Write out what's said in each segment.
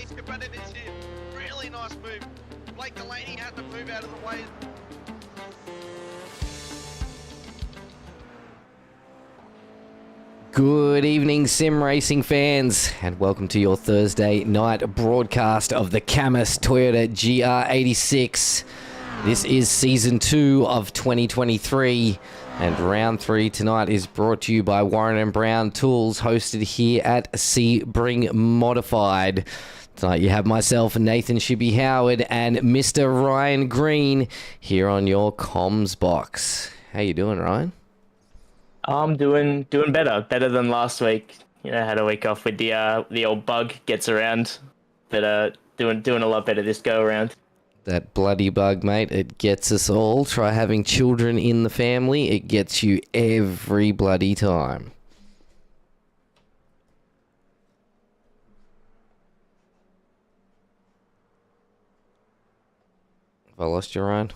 He's competitive here. Really nice move. Blake Delaney had to move out of the way. Good evening, sim racing fans, and welcome to your Thursday night broadcast of the CAMMUS Toyota GR86. This is Season 2 of 2023, and Round 3 tonight is brought to you by Warren & Brown Tools, hosted here at Sebring Modified. Tonight you have myself, Nathan ShiBBy Howard, and Mr. Ryan Green here on your comms box. How you doing, Ryan? I'm doing better than last week. You know, had a week off with the old bug gets around, but doing a lot better this go around. That bloody bug, mate, it gets us all. Try having children in the family, it gets you every bloody time. Have I lost you, Ryan?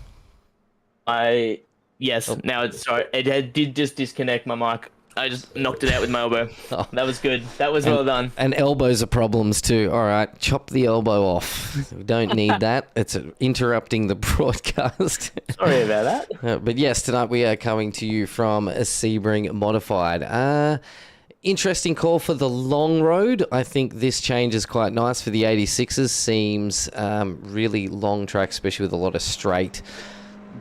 Yes, Oh. now it's sorry. Did just disconnect my mic. I just knocked it out with my elbow. Oh. That was good. That was well done. And elbows are problems too. All right, chop the elbow off. We don't need that. It's interrupting the broadcast. Sorry about that. But yes, tonight we are coming to you from Sebring Modified. Interesting call for the long road. I think this change is quite nice for the 86s. Seems really long track, especially with a lot of straight.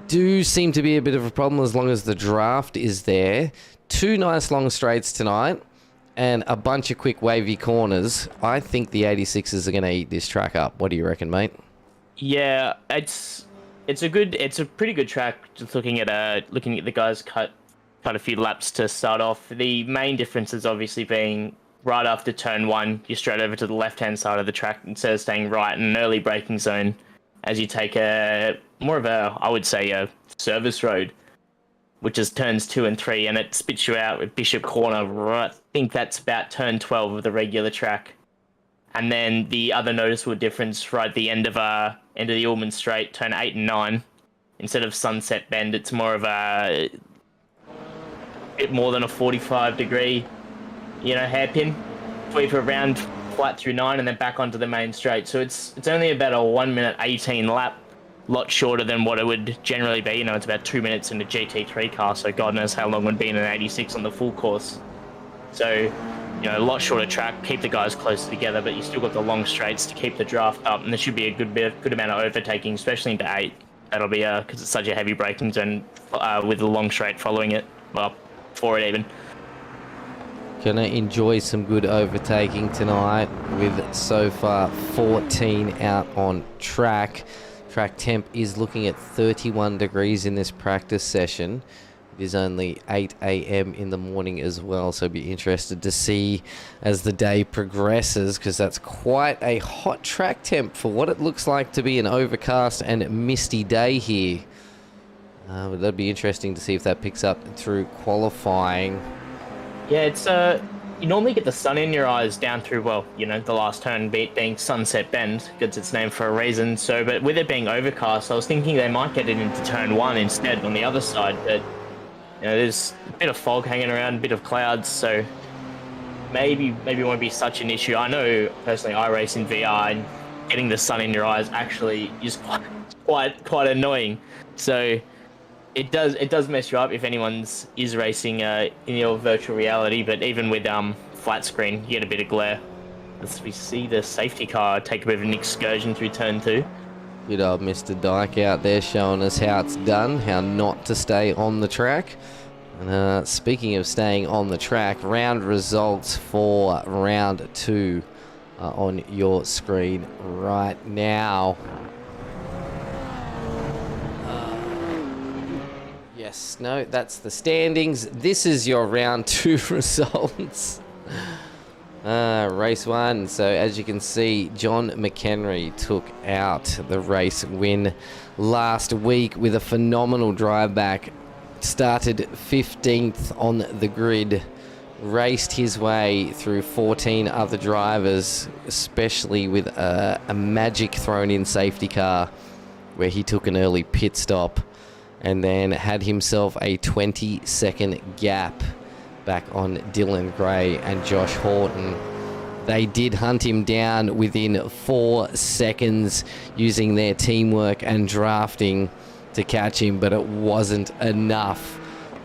Do seem to be a bit of a problem as long as the draft is there. Two nice long straights tonight and a bunch of quick wavy corners. I think the 86s are going to eat this track up. What do you reckon, mate? Yeah, it's a pretty good track. Just looking at the guys cut a few laps to start off. The main difference is obviously being right after turn 1, you're straight over to the left-hand side of the track instead of staying right in an early braking zone as you take more of a service road, which is turns 2 and 3, and it spits you out with Bishop Corner. Right, I think that's about turn 12 of the regular track. And then the other noticeable difference right at the end of the Ullman Straight, turn 8 and 9, instead of Sunset Bend, it's more of a bit more than a 45-degree, hairpin, sweep around flat through 9 and then back onto the main straight. So it's only about a 1 minute 18 lap, lot shorter than what it would generally be. It's about 2 minutes in a GT3 car, so God knows how long it would be in an 86 on the full course. So, a lot shorter track, keep the guys closer together, but you still got the long straights to keep the draft up, and there should be a good amount of overtaking, especially into 8. That'll be because it's such a heavy braking zone with the long straight following it, well, for it even. Gonna enjoy some good overtaking tonight with so far 14 out on track. Track temp is looking at 31 degrees in this practice session. It is only 8 a.m. in the morning as well, so be interested to see as the day progresses, because that's quite a hot track temp for what it looks like to be an overcast and misty day here. But that'd be interesting to see if that picks up through qualifying. Yeah, it's you normally get the sun in your eyes down through, the last turn being Sunset Bend, gets its name for a reason. So, but with it being overcast, I was thinking they might get it into turn 1 instead on the other side. But there's a bit of fog hanging around, a bit of clouds, so maybe it won't be such an issue. I know personally, iRacing VR and getting the sun in your eyes actually is quite annoying. So it does mess you up if anyone's is racing in your virtual reality, but even with flat screen, you get a bit of glare. As we see the safety car take a bit of an excursion through turn 2. Good old Mr. Dyke out there showing us how it's done, how not to stay on the track. And speaking of staying on the track, round results for round 2 on your screen right now. Yes, no, that's the standings. This is your round 2 results. Race 1. So as you can see, John McHenry took out the race win last week with a phenomenal drive back. Started 15th on the grid, raced his way through 14 other drivers, especially with a magic thrown in safety car where he took an early pit stop and then had himself a 20-second gap back on Dylan Gray and Josh Horton. They did hunt him down within 4 seconds using their teamwork and drafting to catch him, but it wasn't enough.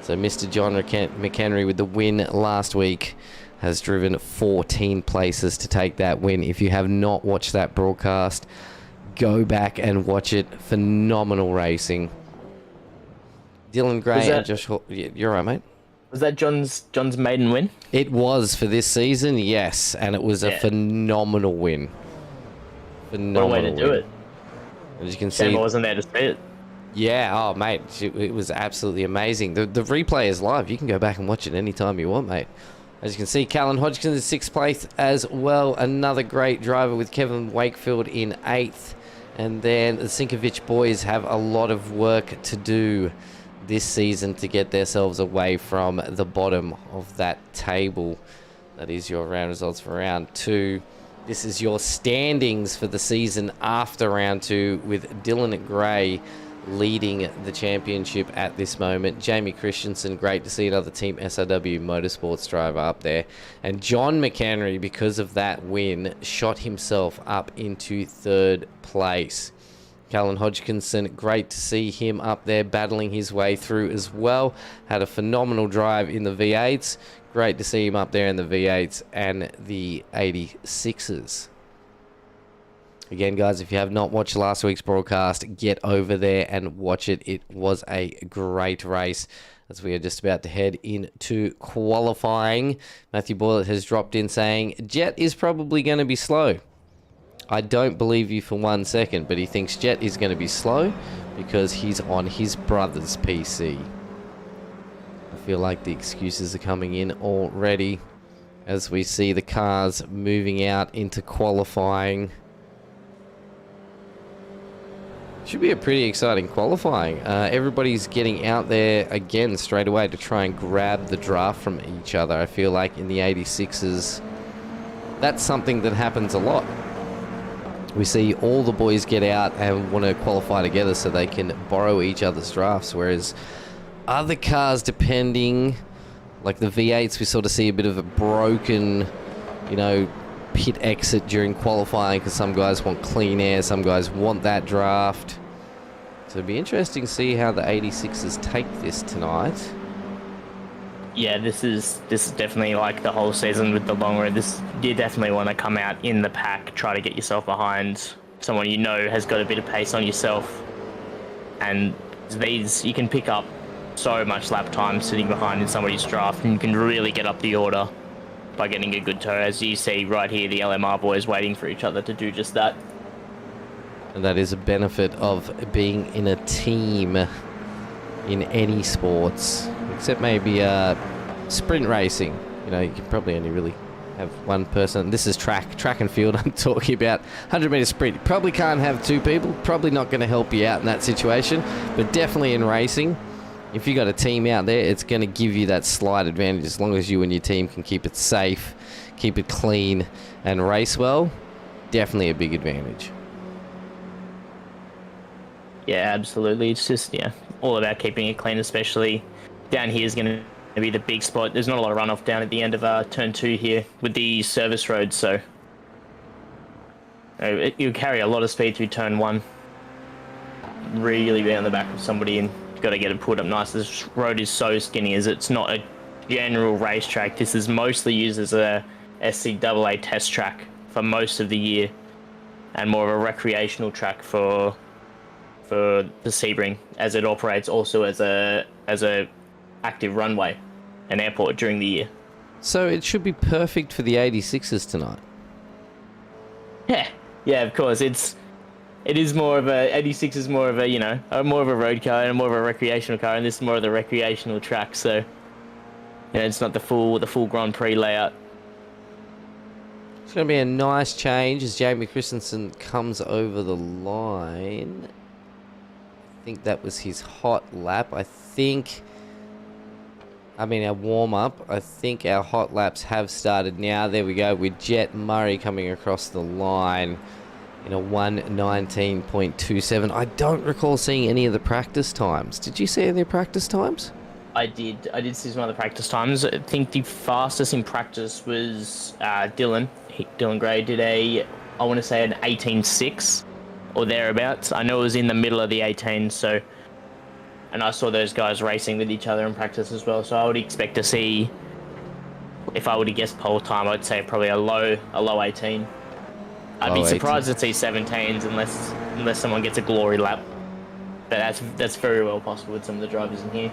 So Mr. John McHenry with the win last week has driven 14 places to take that win. If you have not watched that broadcast, go back and watch it. Phenomenal racing. Dylan Gray and Josh Hall. Yeah, you're right, mate. Was that John's maiden win? It was for this season, yes, and it was a phenomenal win. Phenomenal what a way to do it. As you can see, I wasn't there to see it. Yeah, oh mate, it was absolutely amazing. The replay is live. You can go back and watch it anytime you want, mate. As you can see, Callan Hodgkins in 6th place as well. Another great driver with Kevin Wakefield in 8th. And then the Sinkovich boys have a lot of work to do this season to get themselves away from the bottom of that table. That is your round results for round 2. This is your standings for the season after round 2 with Dylan Gray leading the championship at this moment. Jamie Christensen, great to see another Team SRW Motorsports driver up there. And John McHenry, because of that win, shot himself up into 3rd place. Callan Hodgkinson, great to see him up there battling his way through as well. Had a phenomenal drive in the V8s. Great to see him up there in the V8s and the 86s. Again, guys, if you have not watched last week's broadcast, get over there and watch it. It was a great race as we are just about to head into qualifying. Matthew Boylett has dropped in saying, Jet is probably going to be slow. I don't believe you for 1 second, but he thinks Jet is going to be slow because he's on his brother's PC. I feel like the excuses are coming in already as we see the cars moving out into qualifying. Should be a pretty exciting qualifying. Everybody's getting out there again straight away to try and grab the draft from each other. I feel like in the 86s, that's something that happens a lot. We see all the boys get out and want to qualify together so they can borrow each other's drafts, whereas other cars, depending, like the V8s, we sort of see a bit of a broken, you know, pit exit during qualifying because some guys want clean air, some guys want that draft. So it'd be interesting to see how the 86s take this tonight. Yeah, this is definitely like the whole season with the long road. You definitely want to come out in the pack, try to get yourself behind someone you know has got a bit of pace on yourself. And these, you can pick up so much lap time sitting behind in somebody's draft, and you can really get up the order by getting a good tow. As you see right here, the LMR boys waiting for each other to do just that. And that is a benefit of being in a team in any sports, except maybe sprint racing. You know, you can probably only really have one person. This is track and field I'm talking about. 100-meter sprint, you probably can't have 2 people. Probably not going to help you out in that situation, but definitely in racing, if you got a team out there, it's going to give you that slight advantage as long as you and your team can keep it safe, keep it clean, and race well. Definitely a big advantage. Yeah, absolutely. It's just, yeah, all about keeping it clean, especially down here is going to be the big spot. There's not a lot of runoff down at the end of turn 2 here with the service road, so you carry a lot of speed through turn 1. Really be on the back of somebody, and you've got to get it pulled up nice. This road is so skinny as it's not a general racetrack. This is mostly used as a SCAA test track for most of the year, and more of a recreational track for the Sebring, as it operates also as a active runway and airport during the year. So it should be perfect for the 86s tonight. Yeah, of course. It is more of a 86 is more of a, you know, more of a road car and more of a recreational car, and this is more of the recreational track. So, you know, it's not the full Grand Prix layout. It's going to be a nice change as Jamie Christensen comes over the line. I think that was his hot lap. Our warm-up. I think our hot laps have started now. There we go with Jet Murray coming across the line in a 1:19.27. I don't recall seeing any of the practice times. Did you see any of the practice times? I did see some other practice times. I think the fastest in practice was Dylan. Dylan Gray did I want to say an 18.6 or thereabouts. I know it was in the middle of the 18, so, and I saw those guys racing with each other in practice as well. So I would expect to see, if I were to guess pole time, I'd say probably a low 18. I'd be surprised to see 17s unless someone gets a glory lap. But that's very well possible with some of the drivers in here.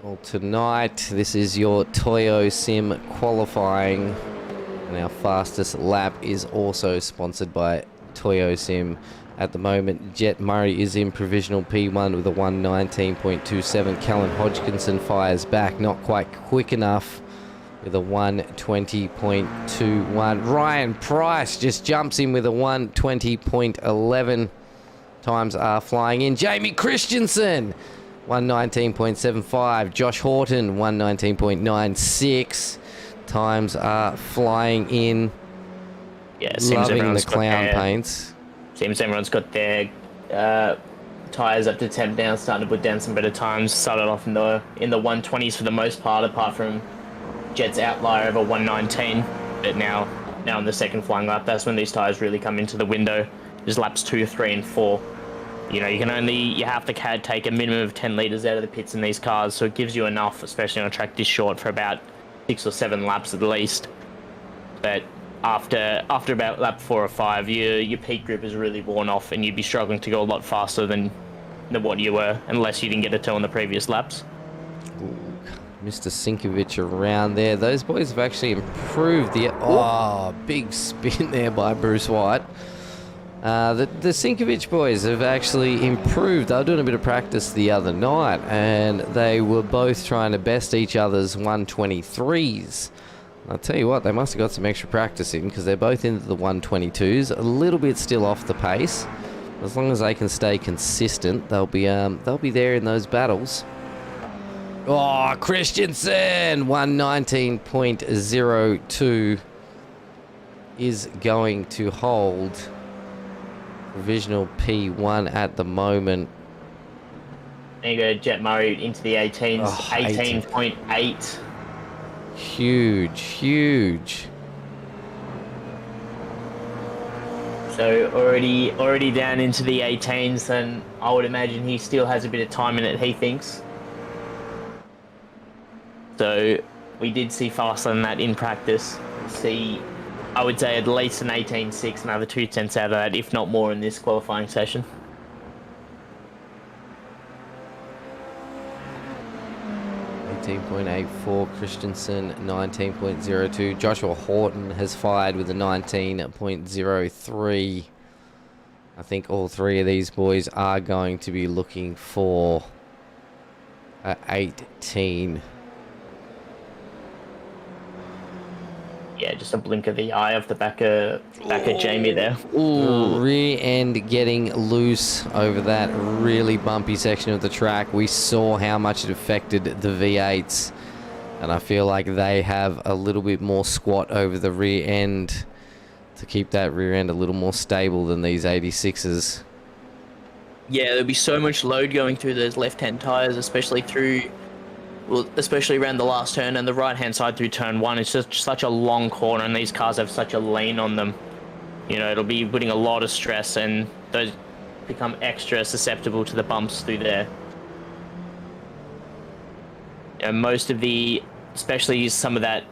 Well, tonight, this is your Toyo Sim qualifying. And our fastest lap is also sponsored by Toyo Sim. At the moment, Jet Murray is in provisional P1 with a 119.27. Callan Hodgkinson fires back, not quite quick enough, with a 120.21. Ryan Price just jumps in with a 120.11. Times are flying in. Jamie Christensen, 119.75. Josh Horton, 119.96. Times are flying in. Yeah, seems loving the everyone's clown paints. Seems everyone's got their tyres up to temp down, starting to put down some better times. Started off in the 120s for the most part, apart from Jet's outlier of a 119. But now in the second flying lap, that's when these tyres really come into the window. There's laps 2, 3, and 4. You know, you have to take a minimum of 10 litres out of the pits in these cars, so it gives you enough, especially on a track this short, for about 6 or 7 laps at least. But after about lap 4 or 5, your peak grip is really worn off, and you'd be struggling to go a lot faster than what you were, unless you didn't get a toe in the previous laps. Ooh, Mr. Sinkovic around there. Those boys have actually improved the... Oh, big spin there by Bruce White. The Sinkovic boys have actually improved. They were doing a bit of practice the other night, and they were both trying to best each other's 123s. I'll tell you what, they must have got some extra practice in, because they're both into the 122s, a little bit still off the pace. As long as they can stay consistent, they'll be there in those battles. Oh, Christensen, 119.02 is going to hold provisional P1 at the moment. There you go, Jet Murray into the 18s, 18.8. Huge. So already down into the 18s, and I would imagine he still has a bit of time in it, he thinks. So we did see faster than that in practice. I would say at least an 18.6, another 2 tenths out of that, if not more, in this qualifying session. 18.84, Christensen 19.02. Joshua Horton has fired with a 19.03. I think all three of these boys are going to be looking for 18. Yeah, just a blink of the eye of the back of Jamie there. Ooh. Rear end getting loose over that really bumpy section of the track. We saw how much it affected the V8s, and I feel like they have a little bit more squat over the rear end to keep that rear end a little more stable than these 86s. Yeah, there'll be so much load going through those left-hand tyres, especially around the last turn, and the right-hand side through turn 1. It's just such a long corner, and these cars have such a lean on them. You know, it'll be putting a lot of stress, and those become extra susceptible to the bumps through there. You know, most of especially some of that,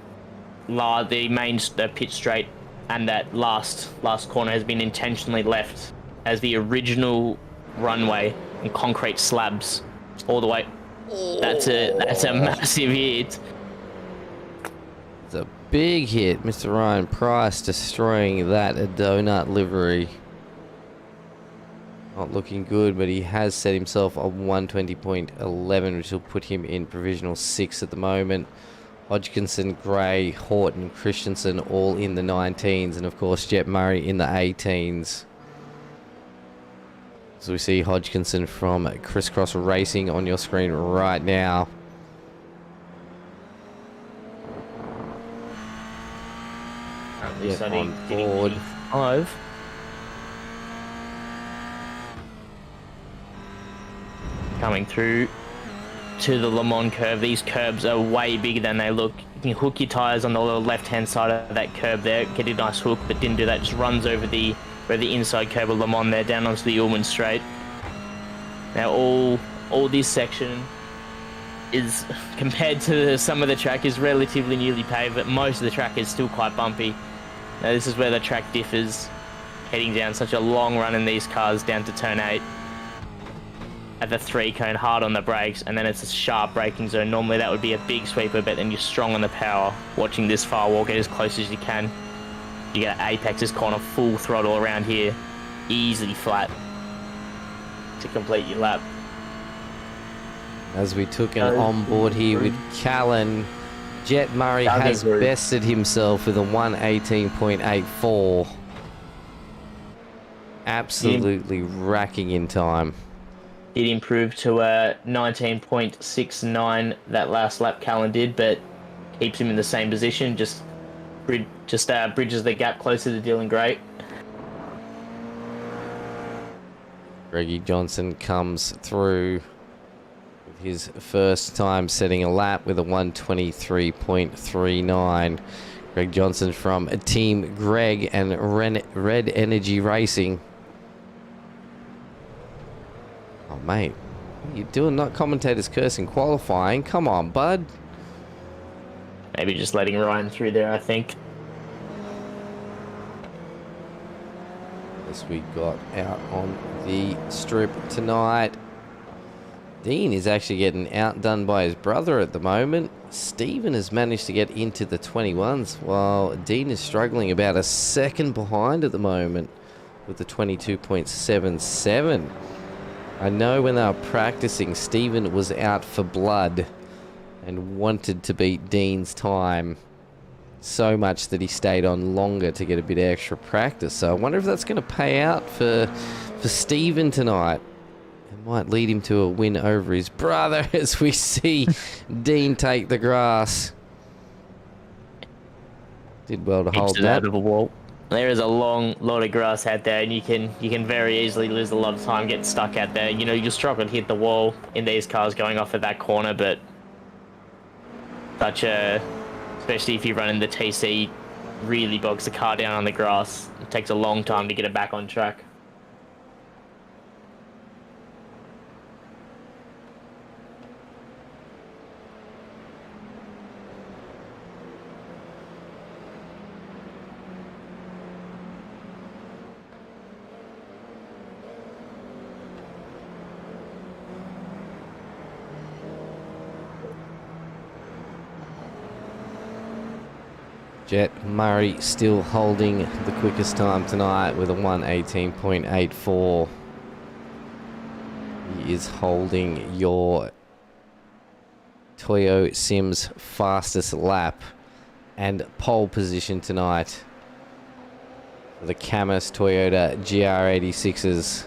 the pit straight and that last corner has been intentionally left as the original runway and concrete slabs all the way. That's a massive hit. It's a big hit. Mr. Ryan Price destroying that donut livery. Not looking good, but he has set himself a 120.11, which will put him in provisional 6 at the moment. Hodgkinson, Gray, Horton, Christensen all in the 19s, and of course Jet Murray in the 18s. So we see Hodgkinson from Crisscross Racing on your screen right now. Get on board. 5. coming through to the Le Mans curve. These curbs are way bigger than they look. You can hook your tyres on the left-hand side of that curb there, get a nice hook, but didn't do that. Just runs over the inside curb of Le Mans there, down onto the Ullman Straight. Now all this section is, compared to some of the track, is relatively newly paved, but most of the track is still quite bumpy. Now this is where the track differs, heading down such a long run in these cars down to turn 8. At the 3 cone, hard on the brakes, and then it's a sharp braking zone. Normally that would be a big sweeper, but then you're strong on the power. Watching this firewall, get as close as you can. You get Apex's corner full throttle around here, easily flat to complete your lap. As we took an on board here with Callan, Jet Murray has bested himself with a 1:18.84. Absolutely racking in time. Did improve to 19.69 that last lap Callan did, but keeps him in the same position, just bridges the gap closer to Dylan Gray. Greggy Johnson comes through with his first time setting a lap with a 1:23.39. Greg Johnson from Team Greg and Red Energy Racing. Oh, mate. What are you doing? Not commentators cursing qualifying. Come on, bud. Maybe just letting Ryan through there, I think. As we got out on the strip tonight, Dean is actually getting outdone by his brother at the moment. Stephen has managed to get into the 21s, while Dean is struggling about a second behind at the moment with the 22.77. I know when they were practicing, Stephen was out for blood and wanted to beat Dean's time so much that he stayed on longer to get a bit of extra practice. So I wonder if that's going to pay out for Stephen tonight. It might lead him to a win over his brother as we see Dean take the grass. Did well to hold that. Out of a wall. There is a long lot of grass out there, and you can very easily lose a lot of time getting stuck out there. You know, you'll struggle to hit the wall in these cars going off at that corner, but especially if you're running the TC, really bogs the car down on the grass. It takes a long time to get it back on track. Jet Murray still holding the quickest time tonight with a 1:18.84. He is holding your Toyo Sims fastest lap and pole position tonight for the CAMMUS Toyota GR86s.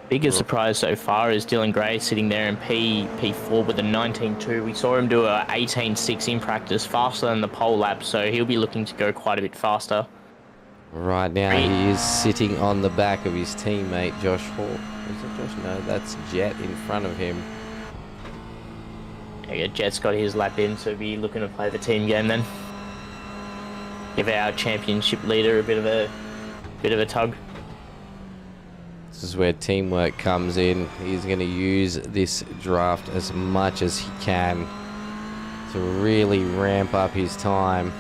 Biggest surprise so far is Dylan Gray sitting there in P4 with a 19.2. We saw him do a 18.6 in practice, faster than the pole lap, so he'll be looking to go quite a bit faster. Right now he is sitting on the back of his teammate Josh Hall. Is it Josh? No, that's Jet in front of him. Yeah, Jet's got his lap in, so he'll be looking to play the team game then. Give our championship leader a bit of a tug. This is where teamwork comes in. He's going to use this draft as much as he can to really ramp up his time.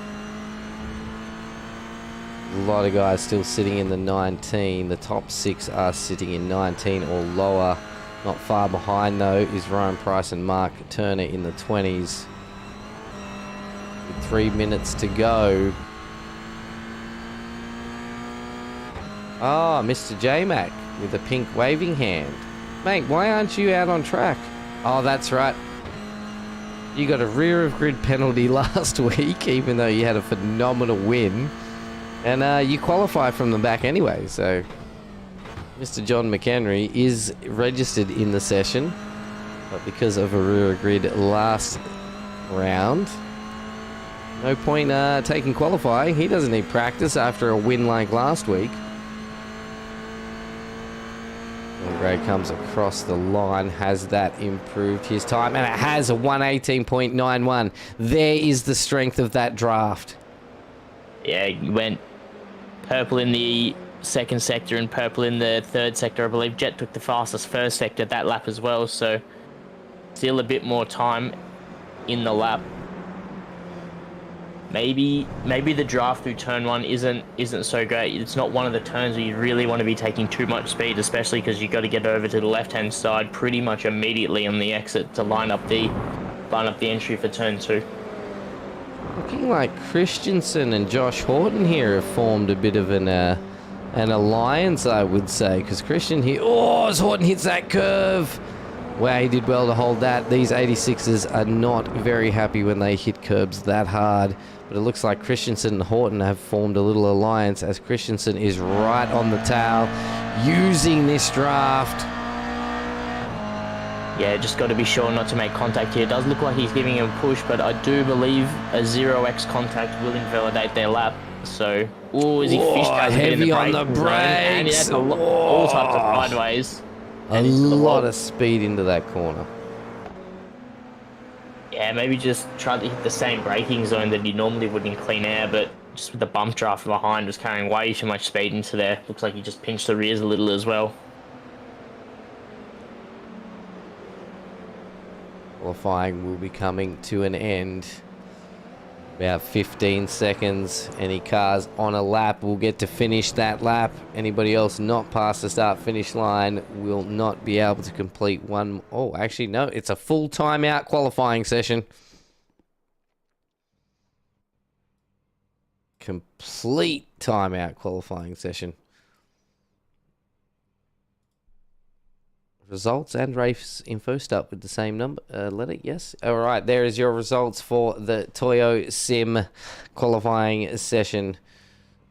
A lot of guys still sitting in the 19. The top 6 are sitting in 19 or lower. Not far behind though is Ryan Price and Mark Turner in the 20s. With 3 minutes to go. Ah, Mr. J-Mac with a pink waving hand. Mate, why aren't you out on track? Oh, that's right. You got a rear of grid penalty last week, even though you had a phenomenal win. And you qualify from the back anyway, so Mr. John McHenry is registered in the session, but because of a rear of grid last round, no point taking qualifying. He doesn't need practice after a win like last week. Gray comes across the line. Has that improved his time? And it has a 118.91. There is the strength of that draft. Yeah, he went purple in the second sector and purple in the third sector. I believe Jet took the fastest first sector that lap as well, so still a bit more time in the lap. Maybe the draft through turn one isn't so great. It's not one of the turns where you really want to be taking too much speed, especially because you've got to get over to the left-hand side pretty much immediately on the exit to line up the entry for turn two. Looking like Christensen and Josh Horton here have formed a bit of an alliance, I would say, because Christian here, as Horton hits that curve. Wow, he did well to hold that. These 86s are not very happy when they hit curbs that hard. But it looks like Christensen and Horton have formed a little alliance as Christensen is right on the tail using this draft. Yeah, just got to be sure not to make contact here. It does look like he's giving him a push, but I do believe a 0x contact will invalidate their lap. So, is he fishtailed heavy on the brakes? And he has all types of sideways. A lot of speed into that corner. Yeah, maybe just try to hit the same braking zone that he normally would in clean air, but just with the bump draft behind was carrying way too much speed into there. Looks like he just pinched the rears a little as well. Qualifying will be coming to an end. About 15 seconds. Any cars on a lap will get to finish that lap. Anybody else not past the start-finish line will not be able to complete one. Oh, actually, no. It's a full timeout qualifying session. Complete timeout qualifying session. Results and race info start with the same number letter. Yes. All right. There is your results for the Toyo Sim qualifying session.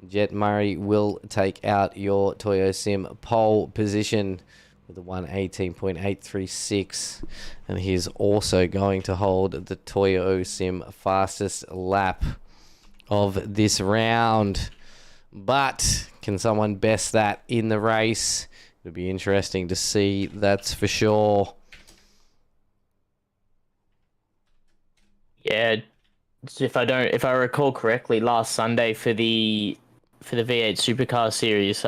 Jet Murray will take out your Toyo Sim pole position with a 118.836, and he's also going to hold the Toyo Sim fastest lap of this round. But can someone best that in the race? It'll be interesting to see, that's for sure. Yeah, if I recall correctly, last Sunday for the V8 Supercar Series,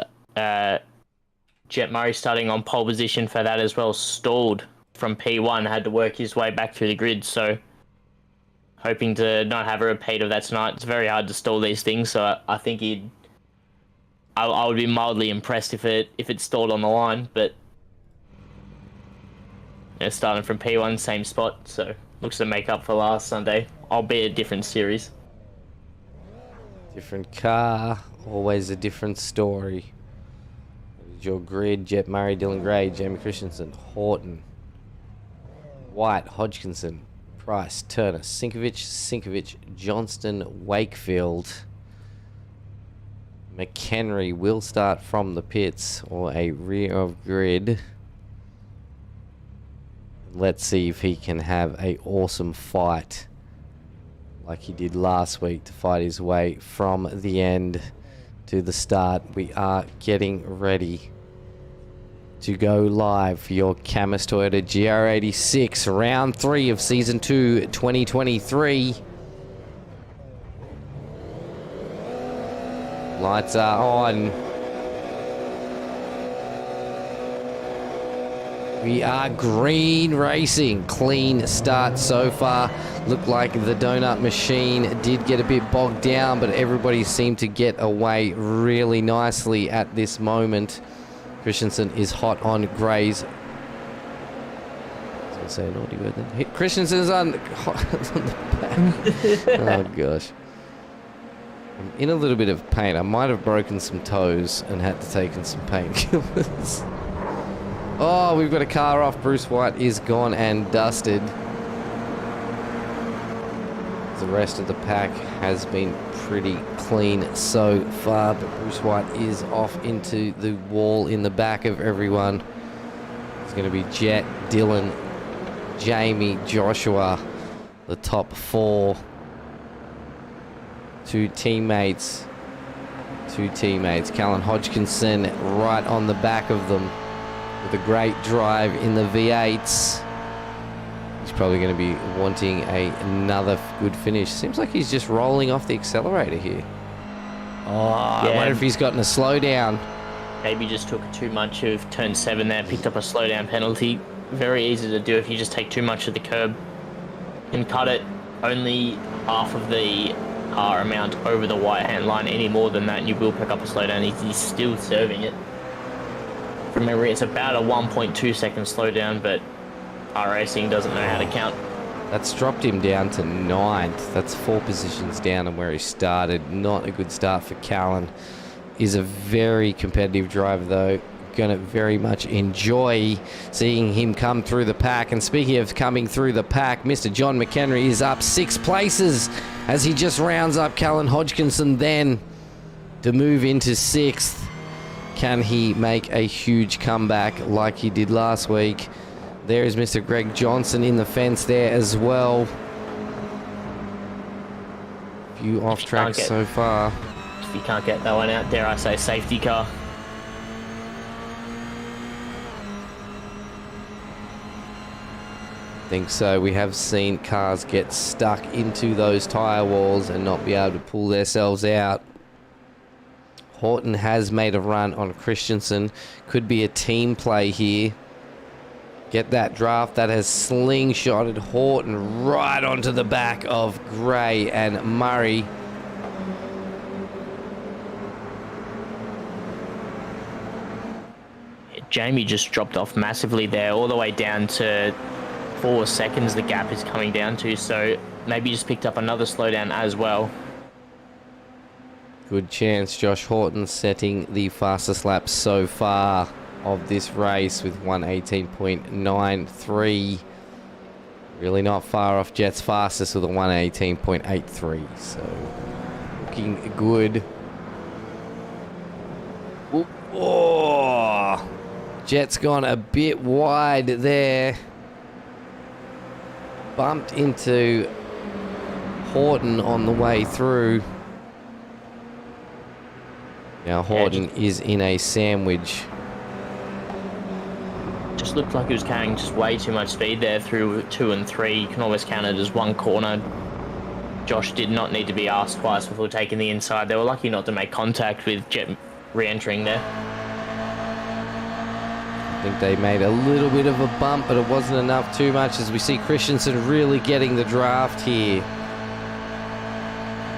Jet Murray starting on pole position for that as well, stalled from P1, had to work his way back through the grid. So hoping to not have a repeat of that tonight. It's very hard to stall these things, so I think I would be mildly impressed if it stalled on the line, but starting from P1, same spot, so looks to make up for last Sunday, albeit a different series. Different car, always a different story. Your grid: Jet Murray, Dylan Gray, Jamie Christensen, Horton, White, Hodgkinson, Price, Turner, Sinkovich, Johnston, Wakefield. McHenry will start from the pits or a rear of grid. Let's see if he can have an awesome fight like he did last week to fight his way from the end to the start. We are getting ready to go live for your CAMMUS Toyota GR86 round 3 of season 2 2023. Lights are on. We are green racing. Clean start so far. Looked like the donut machine did get a bit bogged down, but everybody seemed to get away really nicely at this moment. Christensen is hot on Gray's. I was going to say a naughty word then. Christensen's on the back. Oh, gosh. I'm in a little bit of pain. I might have broken some toes and had to take in some painkillers. Oh, we've got a car off. Bruce White is gone and dusted. The rest of the pack has been pretty clean so far, but Bruce White is off into the wall in the back of everyone. It's going to be Jet, Dylan, Jamie, Joshua, the top 4. Two teammates. Callan Hodgkinson right on the back of them. with a great drive in the V8s. He's probably going to be wanting another good finish. Seems like he's just rolling off the accelerator here. Oh, I wonder if he's gotten a slowdown. Maybe just took too much of turn 7 there, picked up a slowdown penalty. Very easy to do if you just take too much of the curb and cut it only half of the car amount over the white hand line. Any more than that and you will pick up a slowdown. He's still serving it. From memory, it's about a 1.2 second slowdown, but iRacing doesn't know how to count. That's dropped him down to 9th. That's 4 positions down on where he started. Not a good start for Callan. He's a very competitive driver, though. Going to very much enjoy seeing him come through the pack. And speaking of coming through the pack, Mr. John McHenry is up 6 places as he just rounds up Callan Hodgkinson then to move into 6th. Can he make a huge comeback like he did last week? There is Mr. Greg Johnson in the fence there as well. Few off track so far. If you can't get that one out, dare I say safety car. I think so. We have seen cars get stuck into those tyre walls and not be able to pull themselves out. Horton has made a run on Christensen. Could be a team play here. Get that draft that has slingshotted Horton right onto the back of Gray and Murray. Jamie just dropped off massively there, all the way down to 4 seconds the gap is coming down to, so maybe just picked up another slowdown as well. Good chance. Josh Horton setting the fastest lap so far of this race with 1:18.93. Really not far off Jet's fastest with a 1:18.83. So looking good. Ooh, oh, Jet's gone a bit wide there. Bumped into Horton on the way through. Now Horton is in a sandwich. Just looked like he was carrying just way too much speed there through 2 and 3. You can always count it as one corner. Josh did not need to be asked twice before taking the inside. They were lucky not to make contact with Jet re-entering there. I think they made a little bit of a bump, but it wasn't enough too much as we see Christensen really getting the draft here.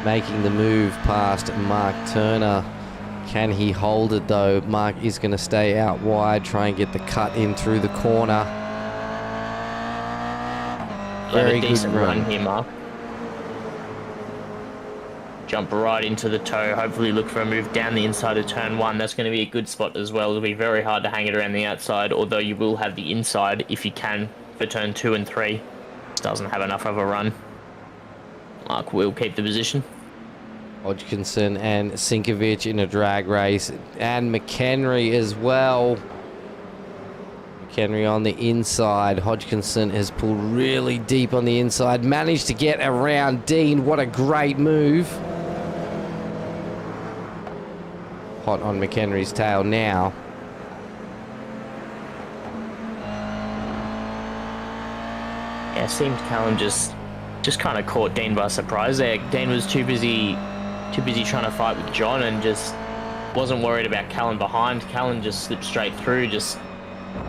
Making the move past Mark Turner. Can he hold it though? Mark is going to stay out wide, try and get the cut in through the corner. Very good run here, Mark. Jump right into the toe. Hopefully look for a move down the inside of turn 1. That's going to be a good spot as well. It'll be very hard to hang it around the outside, although you will have the inside if you can for turn 2 and 3. Doesn't have enough of a run. Mark will keep the position. Hodgkinson and Sinkovic in a drag race, and McHenry as well. McHenry on the inside. Hodgkinson has pulled really deep on the inside, managed to get around Dean. What a great move. Hot on McHenry's tail now. Yeah, it seemed Callum just kind of caught Dean by surprise there. Dean was too busy trying to fight with John and just wasn't worried about Callan behind. Callan just slipped straight through, just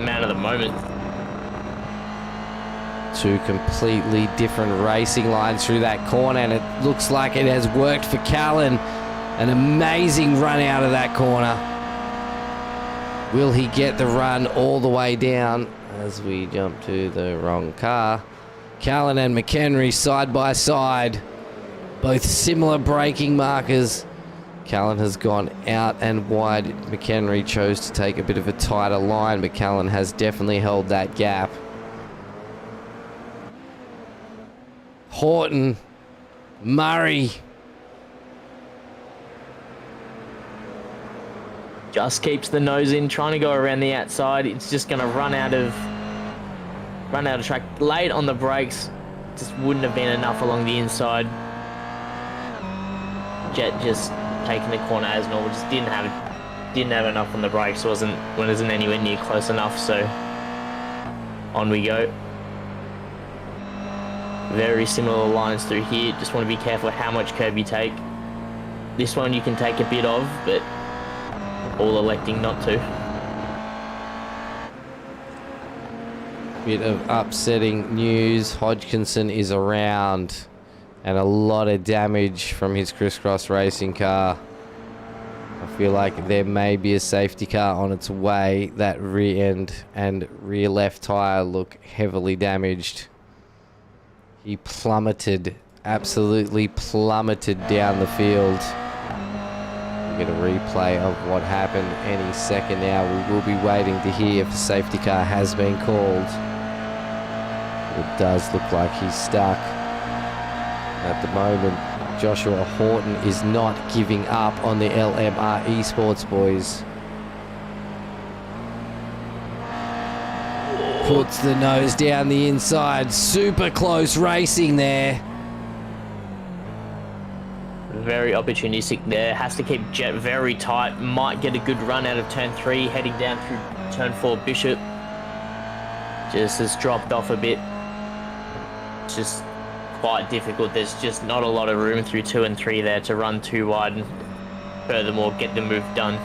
man of the moment. Two completely different racing lines through that corner, and it looks like it has worked for Callan. An amazing run out of that corner. Will he get the run all the way down as we jump to the wrong car? Callan and McHenry side by side. Both similar braking markers. Callan has gone out and wide. McHenry chose to take a bit of a tighter line, but Callan has definitely held that gap. Horton, Murray. Just keeps the nose in, trying to go around the outside. It's just going to run out of track. Late on the brakes, just wouldn't have been enough along the inside. Jet just taking the corner as normal, just didn't have didn't have enough on the brakes, wasn't anywhere near close enough, so on we go. Very similar lines through here, just want to be careful how much curb you take. This one you can take a bit of, but all electing not to. Bit of upsetting news. Hodgkinson is around and a lot of damage from his crisscross racing car. I feel like there may be a safety car on its way. That rear end and rear left tyre look heavily damaged. He plummeted, absolutely plummeted down the field. We'll get a replay of what happened any second now. We will be waiting to hear if a safety car has been called. It does look like he's stuck. At the moment, Joshua Horton is not giving up on the LMR Esports boys. Puts the nose down the inside. Super close racing there. Very opportunistic there. Has to keep jet very tight. Might get a good run out of turn 3, heading down through turn 4 Bishop. Just has dropped off a bit. It's just quite difficult. There's just not a lot of room through 2 and 3 there to run too wide and furthermore get the move done.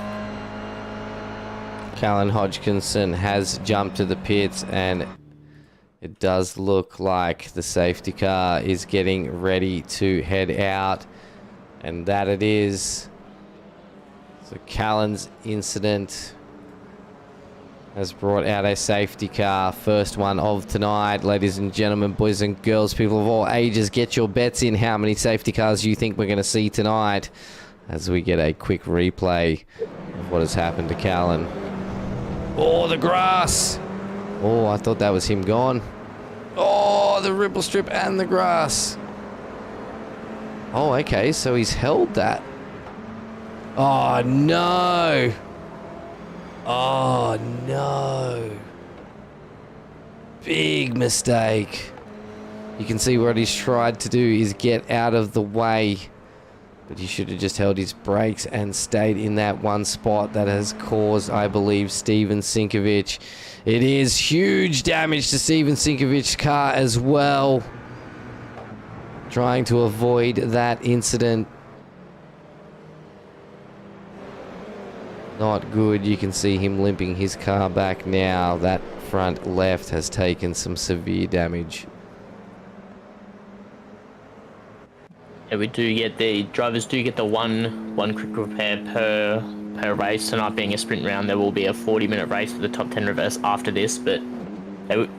Callan Hodgkinson has jumped to the pits, and it does look like the safety car is getting ready to head out, and that it is. So Callan's incident has brought out a safety car, first one of tonight. Ladies and gentlemen, boys and girls, people of all ages, get your bets in how many safety cars you think we're going to see tonight as we get a quick replay of what has happened to Callan. Oh, the grass. Oh, I thought that was him gone. Oh, the ripple strip and the grass. Oh, okay, so he's held that. Oh, no. Oh, no. Big mistake. You can see what he's tried to do is get out of the way. But he should have just held his brakes and stayed in that one spot that has caused, I believe, Steven Sinkovic. It is huge damage to Steven Sinkovic's car as well. Trying to avoid that incident. Not good. You can see him limping his car back now. That front left has taken some severe damage. Yeah, we do get the drivers do get the one quick repair per race. Tonight being a sprint round, there will be a 40-minute race for the top 10 reverse after this, but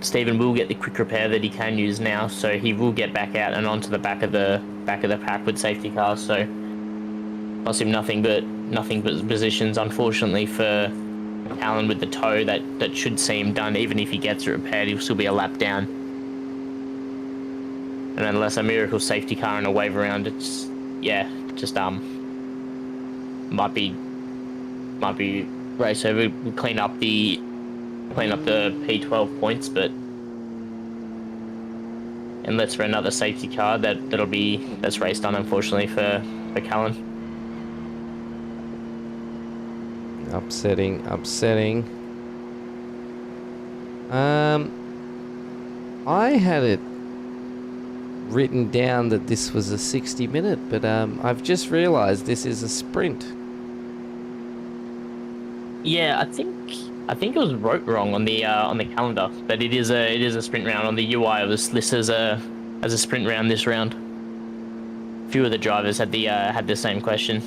Stephen will get the quick repair that he can use now, so he will get back out and onto the back of the pack with safety cars. So cost him nothing but positions, unfortunately for Alan with the toe. That should see him done. Even if he gets it repaired, he'll still be a lap down. And unless a miracle safety car and a wave around, it's just might be race over. We'll clean up the P12 points, but unless for another safety car, that's race done, unfortunately for Callan. Upsetting. I had it written down that this was a 60-minute, but I've just realised this is a sprint. Yeah, I think it was wrote wrong on the calendar, but it is a sprint round. On the UI, it was listed as a sprint round this round. A few of the drivers had the same question.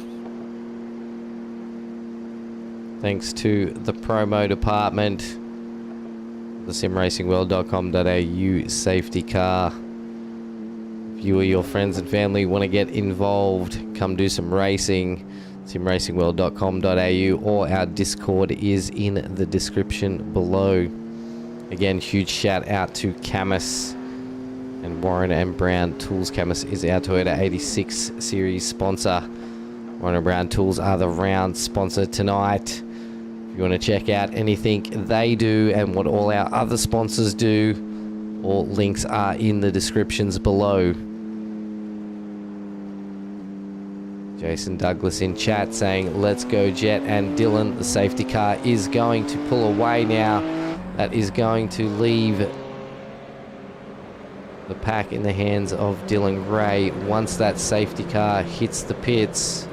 Thanks to the promo department, the simracingworld.com.au safety car. If you or your friends and family want to get involved, come do some racing. simracingworld.com.au, or our Discord is in the description below. Again, huge shout out to CAMMUS and Warren and Brown Tools. CAMMUS is our Toyota 86 Series sponsor. Warren and Brown Tools are the round sponsor tonight. If you want to check out anything they do and what all our other sponsors do, all links are in the descriptions below. Jason Douglas in chat saying, let's go Jet. And Dylan, the safety car, is going to pull away now. That is going to leave the pack in the hands of Dylan Gray once that safety car hits the pits.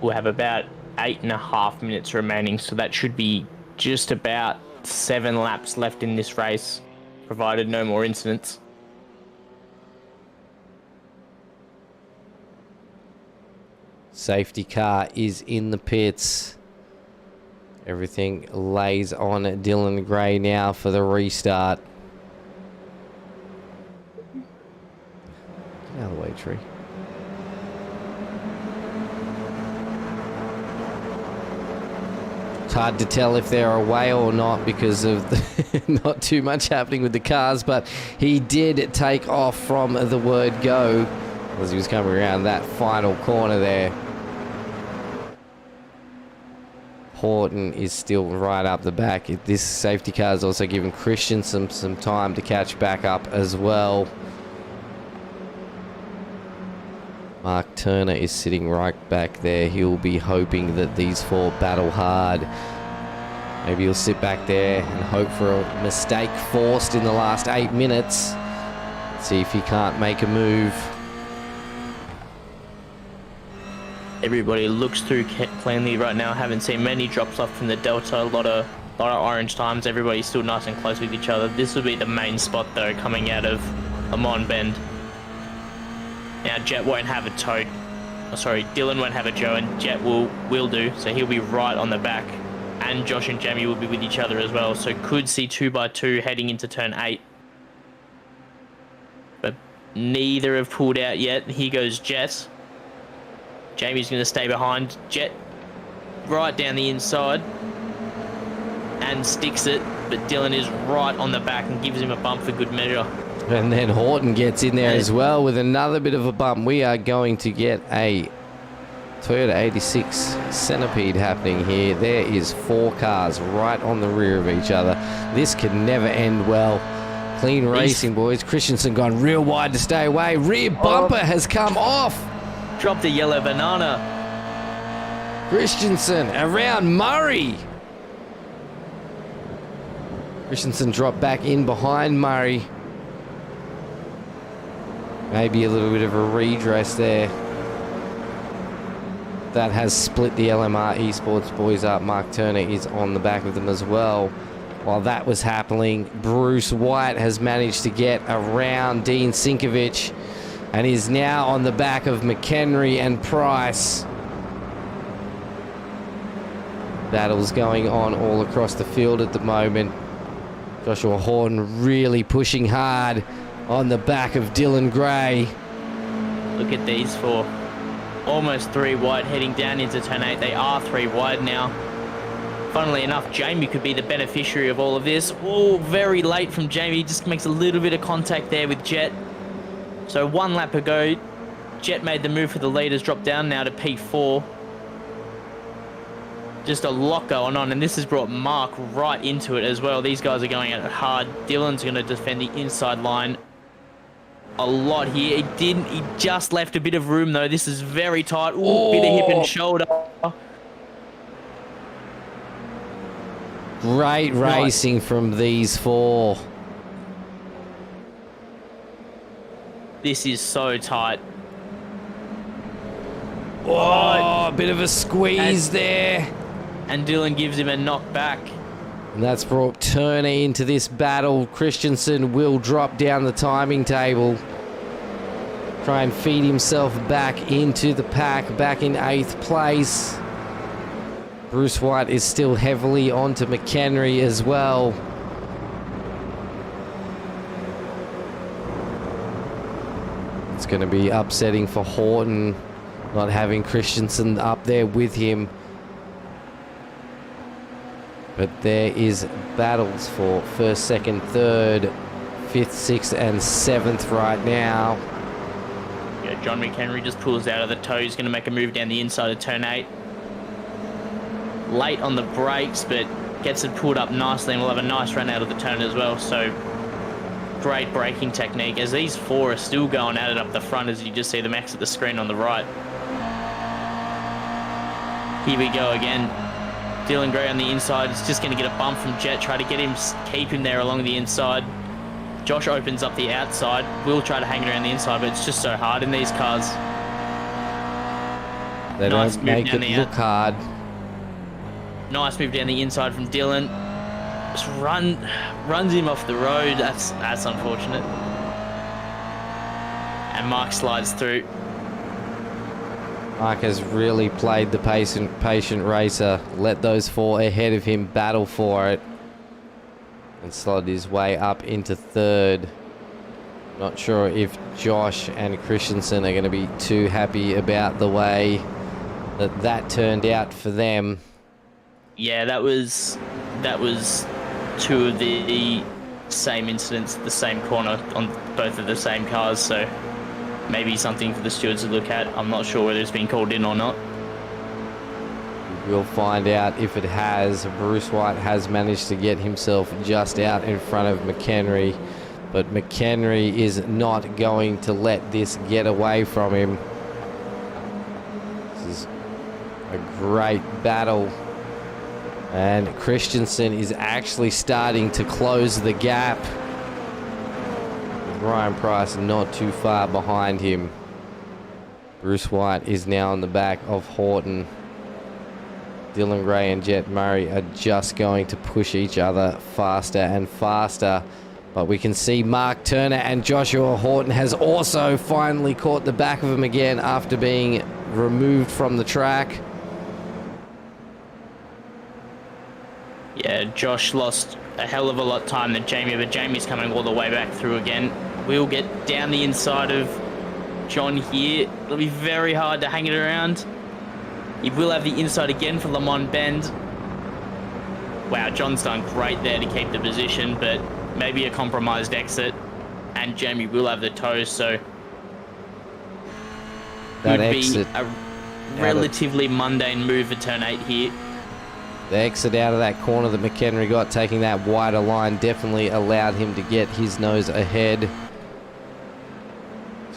We'll have about 8.5 minutes remaining, so that should be just about 7 laps left in this race, provided no more incidents. Safety car is in the pits. Everything lays on Dylan Gray now for the restart. Get out of the way, tree. It's hard to tell if they're away or not because of the not too much happening with the cars, but he did take off from the word go as he was coming around that final corner there. Horton is still right up the back. This safety car is also giving Christian some time to catch back up as well. Mark Turner is sitting right back there. He'll be hoping that these four battle hard. Maybe he'll sit back there and hope for a mistake forced in the last 8 minutes. See if he can't make a move. Everybody looks through cleanly right now. Haven't seen many drops off from the Delta. A lot of orange times. Everybody's still nice and close with each other. This will be the main spot though, coming out of Amon Bend. Now Jet won't have a toad. Oh, sorry, Dylan won't have a Joe, and Jet will do. So he'll be right on the back, and Josh and Jamie will be with each other as well. So could see 2x2 heading into turn 8. But neither have pulled out yet. Here goes Jet. Jamie's going to stay behind. Jet right down the inside and sticks it, but Dylan is right on the back and gives him a bump for good measure. And then Horton gets in there as well with another bit of a bump. We are going to get a Toyota 86 centipede happening here. There is 4 cars right on the rear of each other. This could never end well. Clean racing, boys. Christensen gone real wide to stay away. Rear bumper has come off. Dropped a yellow banana. Christensen around Murray. Christensen dropped back in behind Murray. Maybe a little bit of a redress there. That has split the LMR Esports boys up. Mark Turner is on the back of them as well. While that was happening, Bruce White has managed to get around Dean Sinkovich and is now on the back of McHenry and Price. Battles going on all across the field at the moment. Joshua Horton really pushing hard on the back of Dylan Gray. Look at these 4. Almost 3 wide heading down into turn 8. They are 3 wide now. Funnily enough, Jamie could be the beneficiary of all of this. Oh, very late from Jamie. Just makes a little bit of contact there with Jet. So 1 lap ago, Jet made the move for the leaders, dropped down now to P4. Just a lot going on, and this has brought Mark right into it as well. These guys are going at it hard. Dylan's going to defend the inside line a lot here. He just left a bit of room though. This is very tight. Ooh, bit of hip and shoulder. Great racing from these 4. This is so tight. Oh, a bit of a squeeze there. And Dylan gives him a knock back. And that's brought Turner into this battle. Christensen will drop down the timing table. Try and feed himself back into the pack, back in 8th place. Bruce White is still heavily onto McHenry as well. It's going to be upsetting for Horton not having Christensen up there with him. But there is battles for 1st, 2nd, 3rd, 5th, 6th and 7th right now. Yeah, John McHenry just pulls out of the toe. He's going to make a move down the inside of turn 8. Late on the brakes, but gets it pulled up nicely, and we'll have a nice run out of the turn as well. So great braking technique, as these four are still going at it up the front, as you just see them exit the screen on the right. Here we go again. Dylan Gray on the inside is just going to get a bump from Jet, try to get him, keep him there along the inside. Josh opens up the outside, will try to hang it around the inside, but it's just so hard in these cars. They Nice don't move make down it the look hard. Nice move down the inside from Dylan. Just runs him off the road. That's unfortunate. And Mark slides through. Mark has really played the patient racer. Let those four ahead of him battle for it. And slid his way up into third. Not sure if Josh and Christensen are going to be too happy about the way that turned out for them. Yeah, that was two of the same incidents, the same corner on both of the same cars, so maybe something for the stewards to look at. I'm not sure whether it's been called in or not. We'll find out if it has. Bruce White has managed to get himself just out in front of McHenry, but McHenry is not going to let this get away from him. This is a great battle. And Christensen is actually starting to close the gap. Ryan Price not too far behind him. Bruce White is now on the back of Horton. Dylan Gray and Jet Murray are just going to push each other faster and faster. But we can see Mark Turner and Joshua Horton has also finally caught the back of him again after being removed from the track. Yeah, Josh lost a hell of a lot of time than Jamie, but Jamie's coming all the way back through again. We'll get down the inside of John here. It'll be very hard to hang it around. He will have the inside again for Lamont Bend. Wow, John's done great there to keep the position, but maybe a compromised exit. And Jamie will have the toes, so that could exit be a relatively mundane move at turn 8 here. The exit out of that corner that McHenry got, taking that wider line, definitely allowed him to get his nose ahead.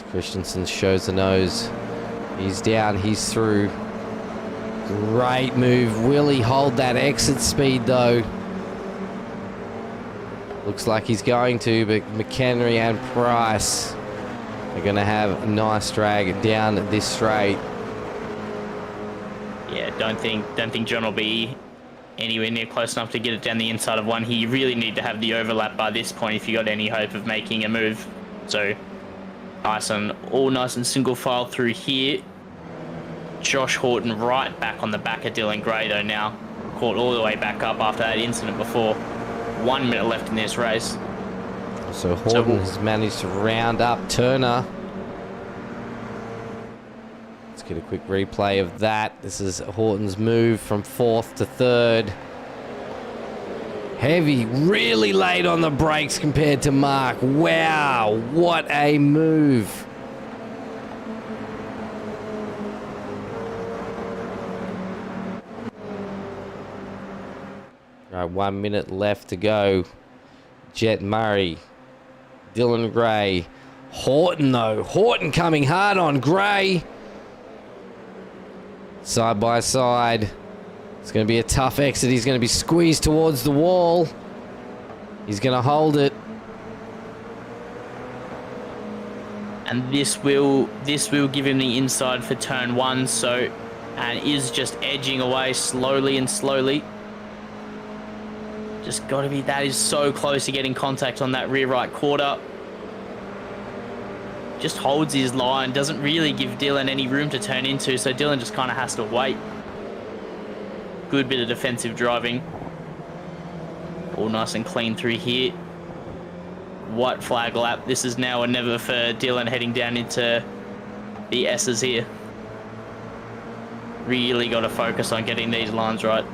Christensen shows the nose. He's down, he's through. Great move. Will he hold that exit speed though? Looks like he's going to, but McHenry and Price are going to have a nice drag down this straight. Yeah, don't think John will be anywhere near close enough to get it down the inside of one. He really need to have the overlap by this point if you got any hope of making a move. So nice and single file through here. Josh Horton right back on the back of Dylan Gray though now. Caught all the way back up after that incident before. 1 minute left in this race. So Horton has managed to round up Turner. Let's get a quick replay of that. This is Horton's move from 4th to 3rd. Heavy, really late on the brakes compared to Mark. Wow, what a move. All right, 1 minute left to go. Jet Murray, Dylan Gray, Horton though. Horton coming hard on Gray. Side by side. It's going to be a tough exit. He's going to be squeezed towards the wall. He's going to hold it. And this will give him the inside for turn 1, so, and is just edging away slowly and slowly. Just got to be, that is so close to getting contact on that rear right quarter. Just holds his line, doesn't really give Dylan any room to turn into, so Dylan just kind of has to wait. Good bit of defensive driving. All nice and clean through here. White flag lap. This is now a never for Dylan heading down into the S's here. Really got to focus on getting these lines right.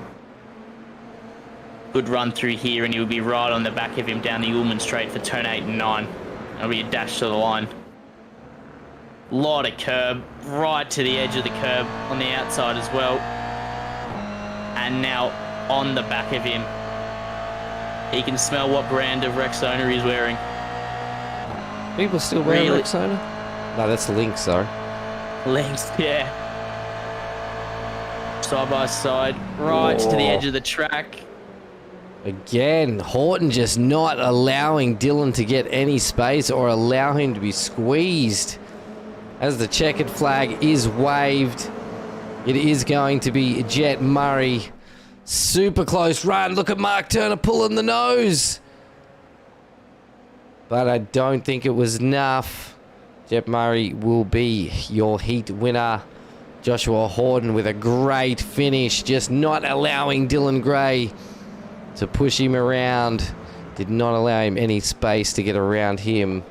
Good run through here, and he'll be right on the back of him down the Ullman straight for turn 8 and 9. That'll be a dash to the line. Lot of curb, right to the edge of the curb on the outside as well. And now on the back of him. He can smell what brand of Rexona he's wearing. People still wearing Rexona? No, that's Link, sorry. Links, yeah. Side by side, right to the edge of the track. Again, Horton just not allowing Dylan to get any space or allow him to be squeezed. As the checkered flag is waved, it is going to be Jet Murray. Super close run. Look at Mark Turner pulling the nose. But I don't think it was enough. Jet Murray will be your heat winner. Joshua Horton with a great finish, just not allowing Dylan Gray to push him around. Did not allow him any space to get around him.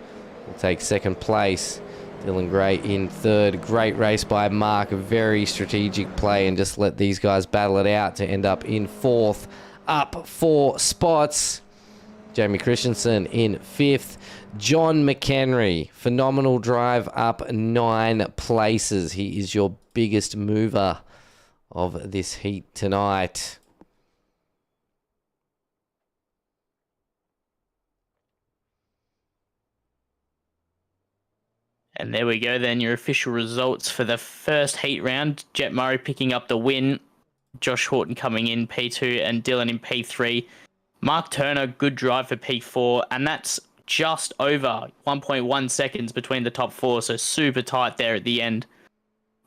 Will take second place. Dylan Gray in third. Great race by Mark. A very strategic play and just let these guys battle it out to end up in fourth. Up 4 spots. Jamie Christensen in fifth. John McHenry, phenomenal drive, up 9 places. He is your biggest mover of this heat tonight. And there we go then, your official results for the first heat round. Jet Murray picking up the win. Josh Horton coming in P2 and Dylan in P3. Mark Turner, good drive for P4, and that's just over 1.1 seconds between the top 4, so super tight there at the end.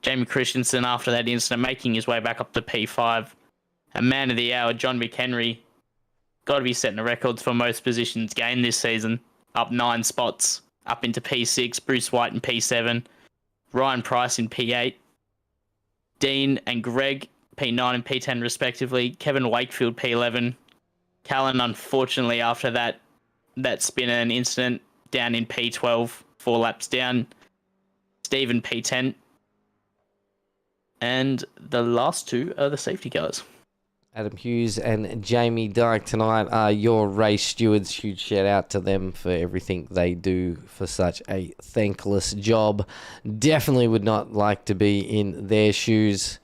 Jamie Christensen, after that incident, making his way back up to P5. And man of the hour, John McHenry, got to be setting the records for most positions gained this season. Up 9 spots, up into P6. Bruce White in P7. Ryan Price in P8. Dean and Greg, P9 and P10 respectively. Kevin Wakefield, P11. Callan, unfortunately, after that spinner and incident, down in P12, 4 laps down. Stephen, P10. And the last 2 are the safety cars. Adam Hughes and Jamie Dyke tonight are your race stewards. Huge shout out to them for everything they do for such a thankless job. Definitely would not like to be in their shoes.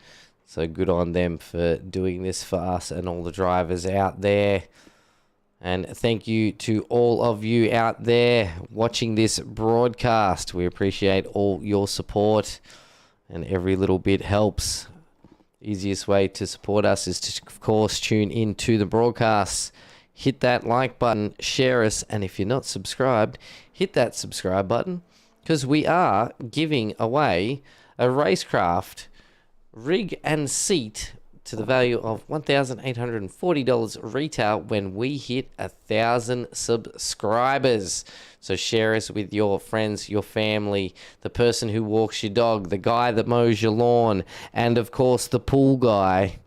So good on them for doing this for us and all the drivers out there. And thank you to all of you out there watching this broadcast. We appreciate all your support, and every little bit helps. Easiest way to support us is to, of course, tune in to the broadcasts. Hit that like button, share us, and if you're not subscribed, hit that subscribe button, because we are giving away a Racecraft rig and seat to the value of $1,840 retail when we hit 1,000 subscribers. So share us with your friends, your family, the person who walks your dog, the guy that mows your lawn, and of course the pool guy.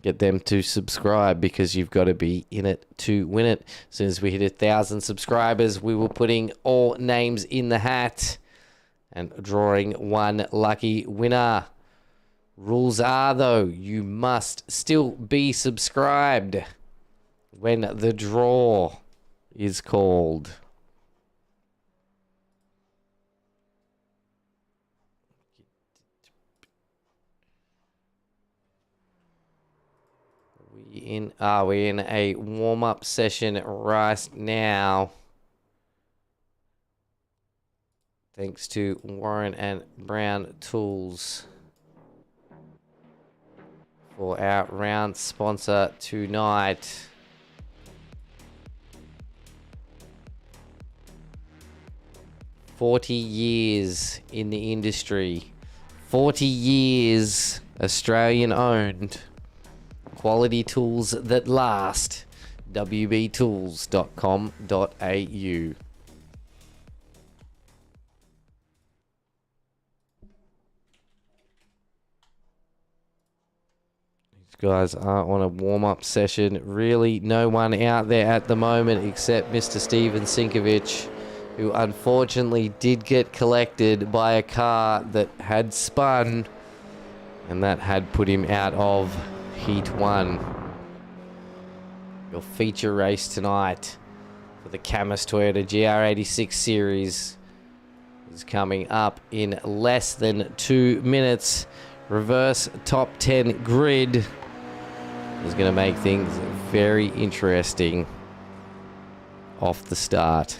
Get them to subscribe, because you've got to be in it to win it. As soon as we hit 1,000 subscribers, we will putting all names in the hat and drawing one lucky winner. Rules are, though, you must still be subscribed when the draw is called. We're in a warm-up session right now. Thanks to Warren and Brown Tools for our round sponsor tonight. "40 years in the industry, 40 years Australian owned, quality tools that last. wbtools.com.au." Guys are on a warm-up session. Really no one out there at the moment except Mr. Steven Sinkovich, who unfortunately did get collected by a car that had spun, and that had put him out of Heat 1. Your feature race tonight for the CAMMUS Toyota GR86 Series is coming up in less than 2 minutes. Reverse top 10 grid is going to make things very interesting off the start.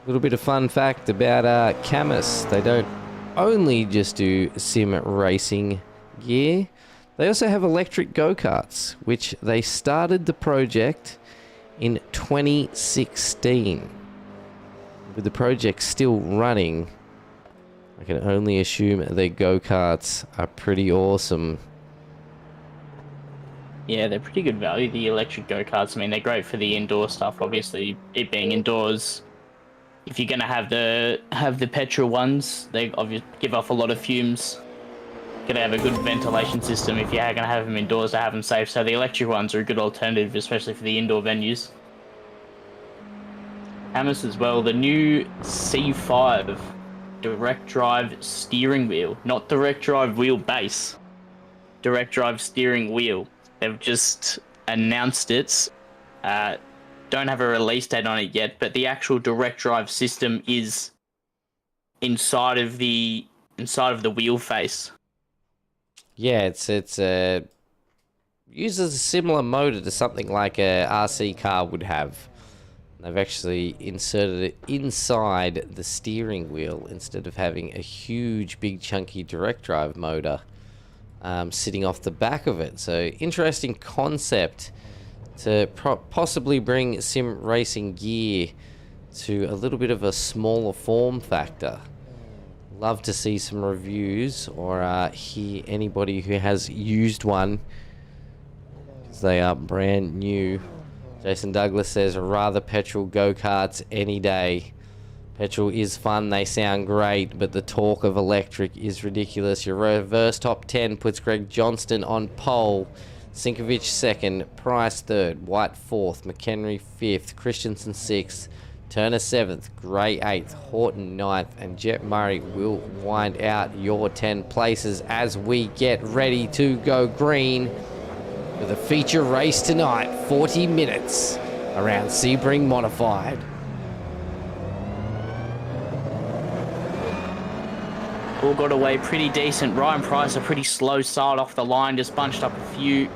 little bit of fun fact about CAMMUS. They don't only just do sim racing gear. They also have electric go-karts, which they started the project in 2016. With the project still running, I can only assume their go-karts are pretty awesome. Yeah, they're pretty good value, the electric go-karts. I mean, they're great for the indoor stuff, obviously, it being indoors. If you're going to have the petrol ones, they obviously give off a lot of fumes. Got to have a good ventilation system if you're going to have them indoors to have them safe. So the electric ones are a good alternative, especially for the indoor venues. CAMMUS as well, the new C5 direct drive steering wheel, not direct drive wheel base, direct drive steering wheel. They've just announced it. Don't have a release date on it yet, but the actual direct drive system is inside of the wheel face. Yeah, it's uses a similar motor to something like a RC car would have. They've actually inserted it inside the steering wheel instead of having a huge, big, chunky direct drive motor sitting off the back of it. So, interesting concept to possibly bring sim racing gear to a little bit of a smaller form factor. Love to see some reviews or hear anybody who has used one, because they are brand new. Jason Douglas says, rather petrol go-karts any day. Petrol is fun, they sound great, but the torque of electric is ridiculous. Your reverse top 10 puts Greg Johnston on pole, Sinkovich second, Price third, White fourth, McHenry fifth, Christensen sixth, Turner 7th, Gray 8th, Horton 9th, and Jet Murray will wind out your 10 places as we get ready to go green with a feature race tonight, 40 minutes around Sebring Modified. All got away pretty decent. Ryan Price, a pretty slow start off the line, just bunched up a few.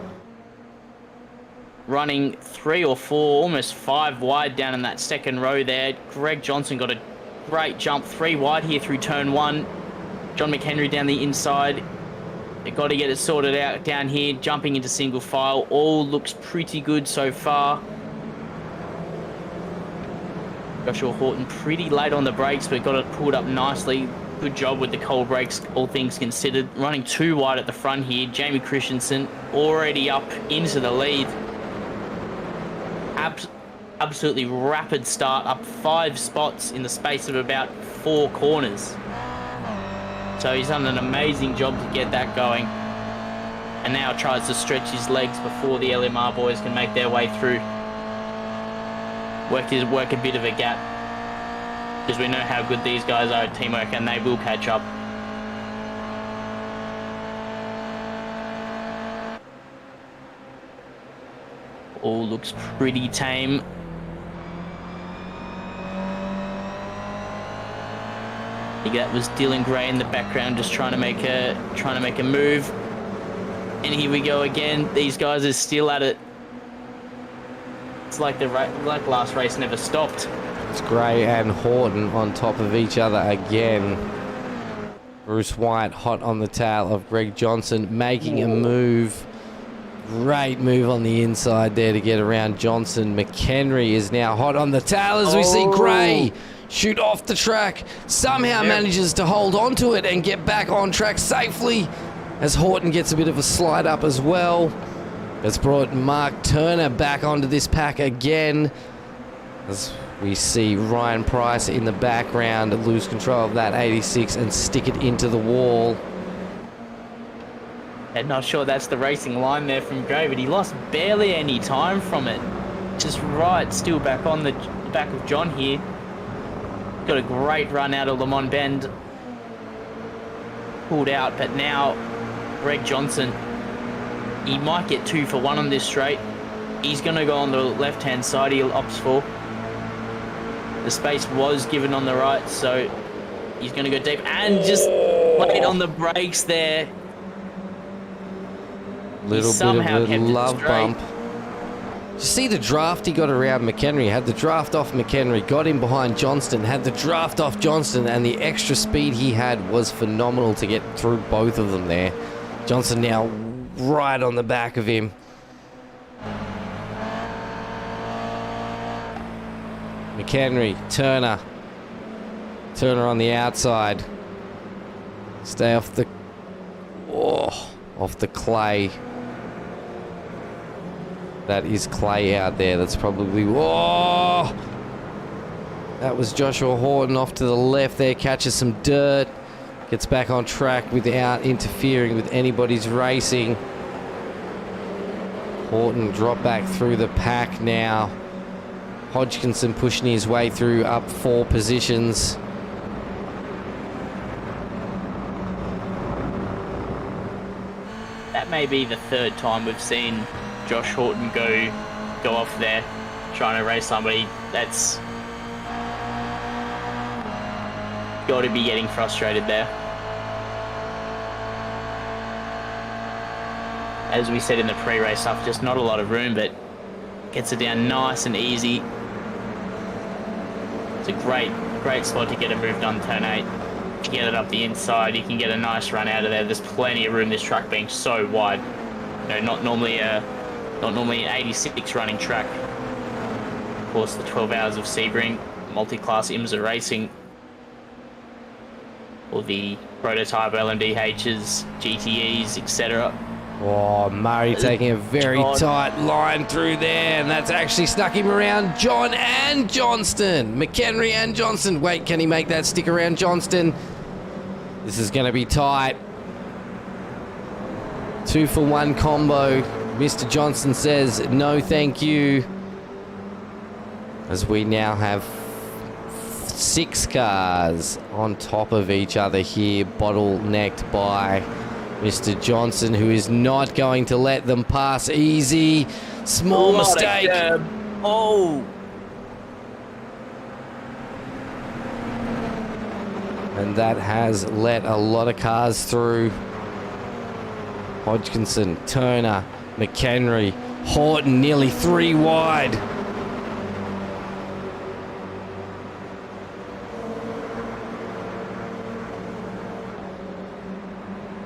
Running 3 or 4, almost 5 wide down in that second row there. Greg Johnson got a great jump, 3 wide here through turn 1. John McHenry down the inside. They've got to get it sorted out down here, jumping into single file. All looks pretty good so far. Joshua Horton pretty late on the brakes, but got it pulled up nicely. Good job with the cold brakes, all things considered. Running 2 wide at the front here. Jamie Christensen already up into the lead. Absolutely rapid start, up 5 spots in the space of about 4 corners. So he's done an amazing job to get that going, and now tries to stretch his legs before the LMR boys can make their way through. Work a bit of a gap, because we know how good these guys are at teamwork, and they will catch up. All looks pretty tame. I think that was Dylan Gray in the background, just trying to make a move. And here we go again. These guys are still at it. It's like last race never stopped. It's Gray and Horton on top of each other again. Bruce White hot on the tail of Greg Johnson, making a move. Great move on the inside there to get around Johnson. McHenry is now hot on the tail as we see Gray shoot off the track. Somehow manages to hold on to it and get back on track safely, as Horton gets a bit of a slide up as well. It's brought Mark Turner back onto this pack again, as we see Ryan Price in the background lose control of that 86 and stick it into the wall. And not sure that's the racing line there from Gray, but he lost barely any time from it. Just right, still back on the back of John here. Got a great run out of Lamont Bend. Pulled out, but now Greg Johnson, he might get 2 for 1 on this straight. He's going to go on the left-hand side, he opts for. The space was given on the right, so he's going to go deep and just played on the brakes there. Little bit of a love bump. You see the draft he got around McHenry, had the draft off McHenry, got him behind Johnston, had the draft off Johnston, and the extra speed he had was phenomenal to get through both of them there. Johnston now right on the back of him. McHenry, Turner on the outside. Stay off the, off the clay. That is clay out there. That's probably... Whoa! That was Joshua Horton off to the left there. Catches some dirt. Gets back on track without interfering with anybody's racing. Horton drop back through the pack now. Hodgkinson pushing his way through, up 4 positions. That may be the 3rd time we've seen Josh Horton go off there trying to race somebody. That's got to be getting frustrated there. As we said in the pre-race stuff, just not a lot of room, but gets it down nice and easy. It's a great spot to get a move done turn 8. To get it up the inside, you can get a nice run out of there. There's plenty of room, this track being so wide. You know, not normally an 86 running track. Of course, the 12 hours of Sebring, multi-class IMSA racing, or the prototype LMDHs, GTEs, etc. Oh, Murray taking a very tight line through there, and that's actually snuck him around John and Johnston. McHenry and Johnston. Wait, can he make that stick around Johnston? This is going to be tight. 2-for-1 combo. Mr. Johnston says no thank you. As we now have 6 cars on top of each other here, bottlenecked by Mr. Johnson, who is not going to let them pass easy. Small mistake. Oh. And that has let a lot of cars through. Hodgkinson, Turner, McHenry, Horton nearly 3 wide.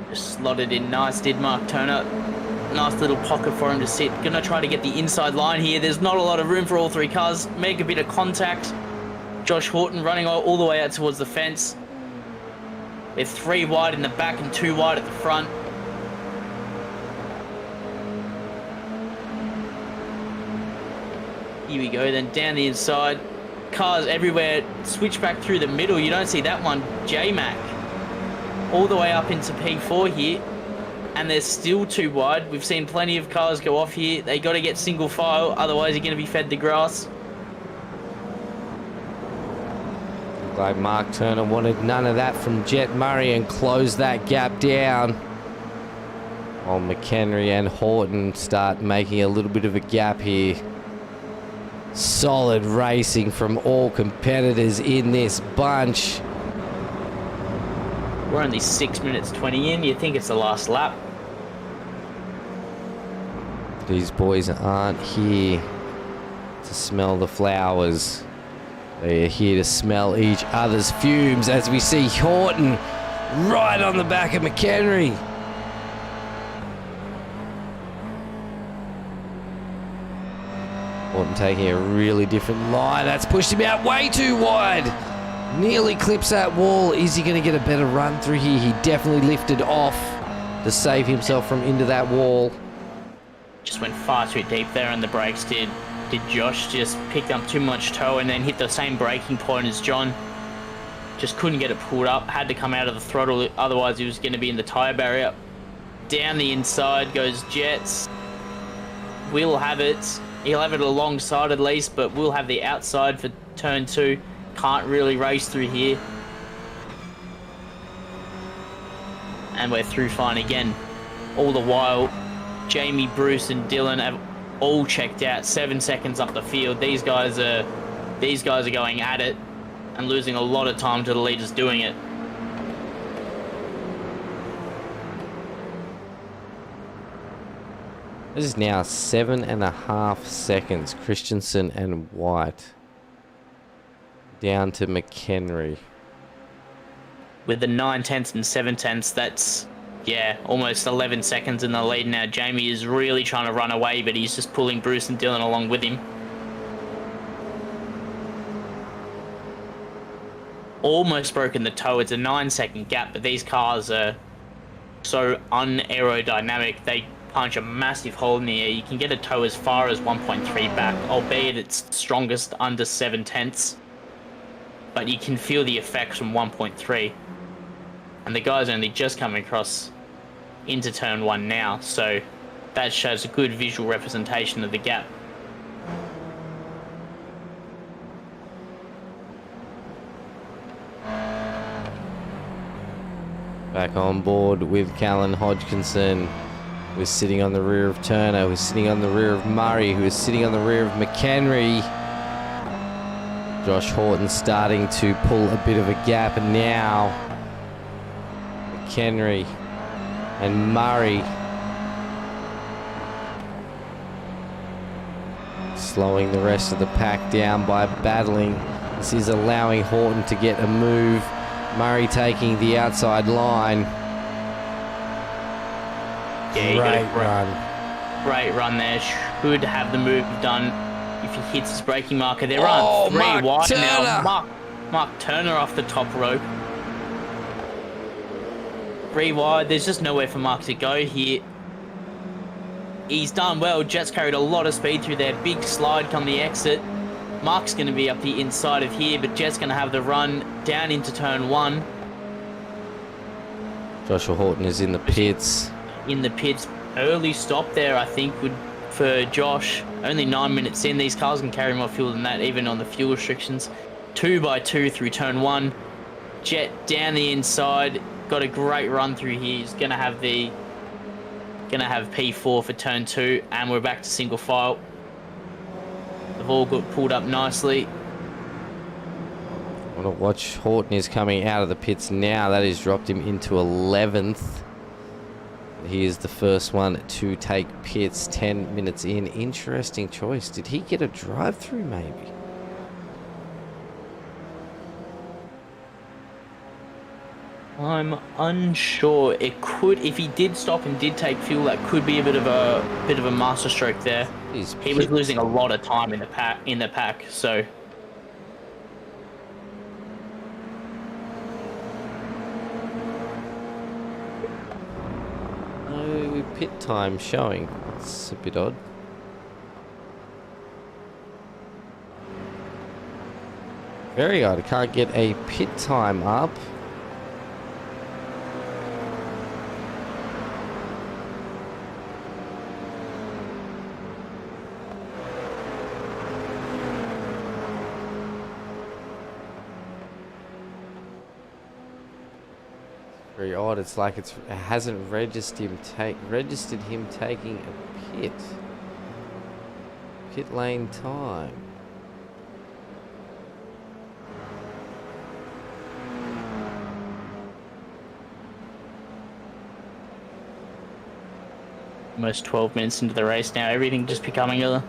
Just slotted in nice, did Mark Turner. Nice little pocket for him to sit. Gonna try to get the inside line here. There's not a lot of room for all 3 cars. Make a bit of contact. Josh Horton running all the way out towards the fence. With 3 wide in the back and 2 wide at the front. Here we go, then down the inside. Cars everywhere. Switch back through the middle. You don't see that one. J-Mac. All the way up into P4 here, and they're still 2 wide. We've seen plenty of cars go off here. They got to get single file, otherwise you're going to be fed the grass. Like Mark Turner wanted none of that from Jet Murray and closed that gap down. While McHenry and Horton start making a little bit of a gap here. Solid racing from all competitors in this bunch. We're only 6 minutes 20 in. You think it's the last lap? These boys aren't here to smell the flowers. They are here to smell each other's fumes, as we see Horton right on the back of McHenry. Horton taking a really different line. That's pushed him out way too wide. Nearly clips that wall. Is he going to get a better run through here? He definitely lifted off to save himself from into that wall. Just went far too deep there, and the brakes did Josh. Just picked up too much toe and then hit the same braking point as John. Just couldn't get it pulled up. Had to come out of the throttle, otherwise he was going to be in the tyre barrier. Down the inside goes Jets. We'll have it. He'll have it alongside at least, but we'll have the outside for turn 2. Can't really race through here. And we're through fine again. All the while, Jamie, Bruce and Dylan have all checked out 7 seconds up the field. These guys are going at it and losing a lot of time to the leaders doing it. This is now 7.5 seconds. Christensen and White. Down to McHenry. With the 9/10 and 7/10, that's, yeah, almost 11 seconds in the lead now. Jamie is really trying to run away, but he's just pulling Bruce and Dylan along with him. Almost broken the toe. It's a 9-second gap, but these cars are so unaerodynamic. They punch a massive hole in the air. You can get a toe as far as 1.3 back, albeit it's strongest under 7/10. But you can feel the effects from 1.3. And the guy's only just coming across into turn 1 now, so that shows a good visual representation of the gap. Back on board with Callan Hodgkinson. We're sitting on the rear of Turner. We're sitting on the rear of Murray, who is sitting on the rear of McHenry. Josh Horton starting to pull a bit of a gap, and now McHenry and Murray slowing the rest of the pack down by battling. This is allowing Horton to get a move. Murray taking the outside line. Yeah, Great run. Great run there. Should have the move done if he hits his braking marker. They're on 3 Mark wide Turner. now. Mark Turner off the top rope. 3 wide. There's just nowhere for Mark to go here. He's done well. Jet's carried a lot of speed through there. Big slide come the exit. Mark's going to be up the inside of here, but Jet's going to have the run down into turn 1. Joshua Horton is in the pits. In the pits. Early stop there, I think, for Josh. Only 9 minutes in. These cars can carry more fuel than that, even on the fuel restrictions. 2x2 through turn 1. Jet down the inside. Got a great run through here. He's going to have P4 for turn 2, and we're back to single file. They've all got pulled up nicely. I want to watch. Horton is coming out of the pits now. That has dropped him into 11th. He is the first one to take pits 10 minutes in. Interesting choice. Did he get a drive-through maybe? I'm unsure. It could, if he did stop and did take fuel, that could be a bit of a masterstroke there. He was losing a lot of time in the pack, so. No pit time showing. It's a bit odd. Very odd. I can't get a pit time up. Very odd. It's like it hasn't registered him taking a pit lane time. Almost 12 minutes into the race now. Everything just becoming a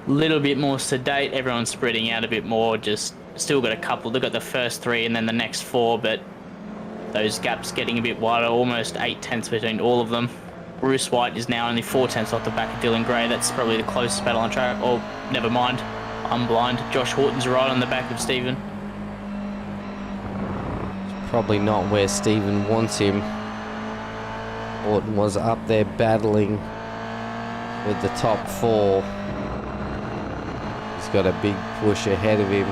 little bit more sedate. Everyone's spreading out a bit more. Just still got a couple. They've got the first 3 and then the next 4, but those gaps getting a bit wider, almost 8/10 between all of them. Bruce White is now only 4/10 off the back of Dylan Gray. That's probably the closest battle on track. Oh, never mind. I'm blind. Josh Horton's right on the back of Stephen. Probably not where Stephen wants him. Horton was up there battling with the top 4. He's got a big push ahead of him.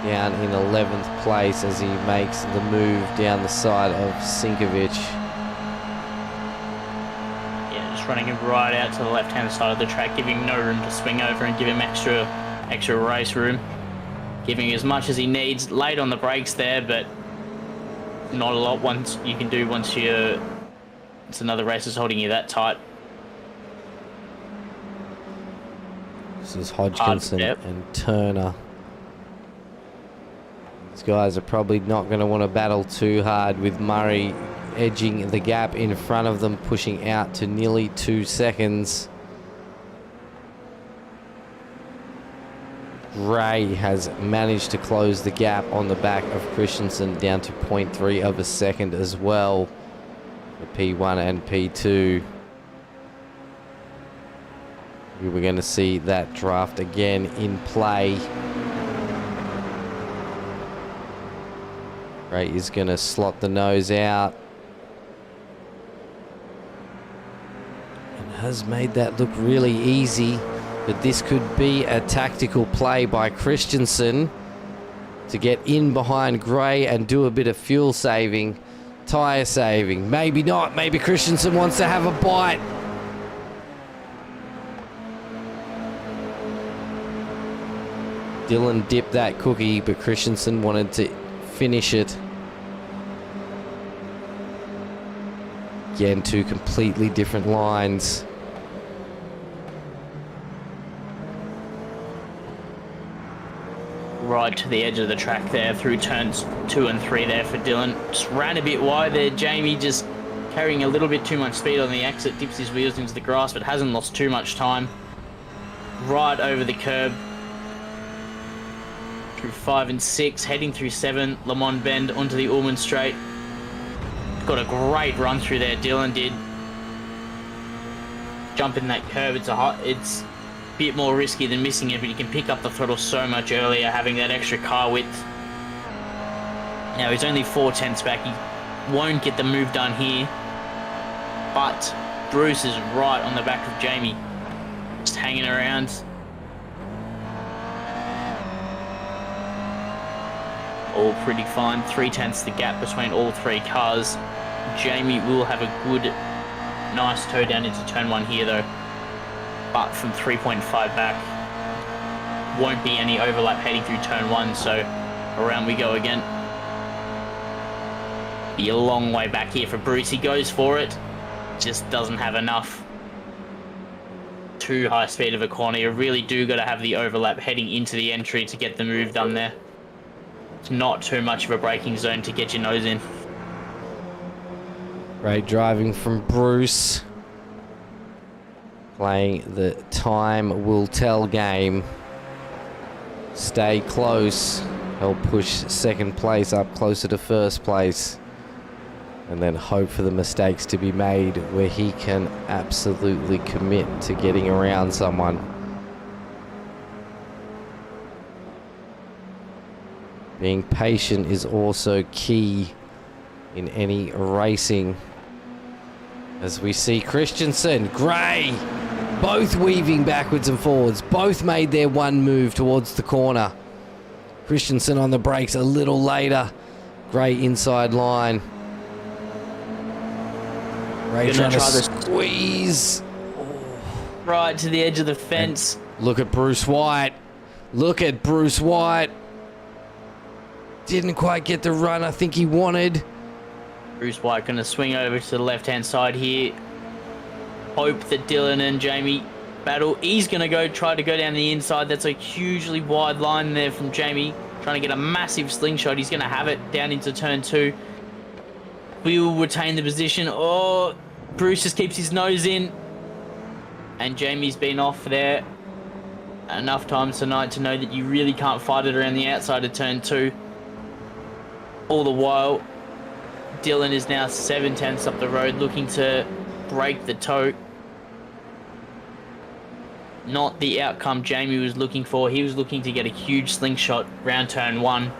Down in 11th place as he makes the move down the side of Sinkovic. Yeah, just running him right out to the left-hand side of the track, giving him no room to swing over and give him extra race room. Giving as much as he needs. Late on the brakes there, but not a lot once you can do once it's another race is holding you that tight. This is Hodgkinson and Turner. These guys are probably not going to want to battle too hard with Murray edging the gap in front of them, pushing out to nearly 2 seconds. Gray has managed to close the gap on the back of Christensen down to 0.3 of a second as well for P1 and P2. We're going to see that draft again in play. Gray is going to slot the nose out. And has made that look really easy. But this could be a tactical play by Christensen to get in behind Gray and do a bit of fuel saving, tyre saving. Maybe not. Maybe Christensen wants to have a bite. Dylan dipped that cookie, but Christensen wanted to finish it. Again, two completely different lines. Right to the edge of the track there through turns 2 and 3 there for Dylan. Just ran a bit wide there. Jamie just carrying a little bit too much speed on the exit, dips his wheels into the grass, but hasn't lost too much time. Right over the curb. Through 5 and 6, heading through 7, Lamont Bend onto the Ullman Straight. Got a great run through there, Dylan did. Jumping that curb, it's a bit more risky than missing it, but you can pick up the throttle so much earlier having that extra car width. Now he's only 4/10 back. He won't get the move done here, but Bruce is right on the back of Jamie, just hanging around. All pretty fine. 3/10 the gap between all three cars. Jamie will have a good, nice toe down into turn 1 here though. But from 3.5 back, won't be any overlap heading through turn 1, so around we go again. Be a long way back here for Bruce. He goes for it, just doesn't have enough. Too high speed of a corner. You really do got to have the overlap heading into the entry to get the move done there. It's not too much of a braking zone to get your nose in. Great driving from Bruce. Playing the time will tell game. Stay close. Help push second place up closer to first place. And then hope for the mistakes to be made where he can absolutely commit to getting around someone. Being patient is also key in any racing. As we see Christensen, Gray, both weaving backwards and forwards. Both made their one move towards the corner. Christensen on the brakes a little later. Gray inside line. Gray trying to squeeze. Right to the edge of the fence. And look at Bruce White. Look at Bruce White. Didn't quite get the run I think he wanted. Bruce White going to swing over to the left-hand side here. Hope that Dylan and Jamie battle. He's going to try to go down the inside. That's a hugely wide line there from Jamie. Trying to get a massive slingshot. He's going to have it down into turn 2. We will retain the position. Oh, Bruce just keeps his nose in. And Jamie's been off there enough times tonight to know that you really can't fight it around the outside of turn 2. All the while, Dylan is now 7/10 up the road looking to break the toe. Not the outcome Jamie was looking for. He was looking to get a huge slingshot round turn 1.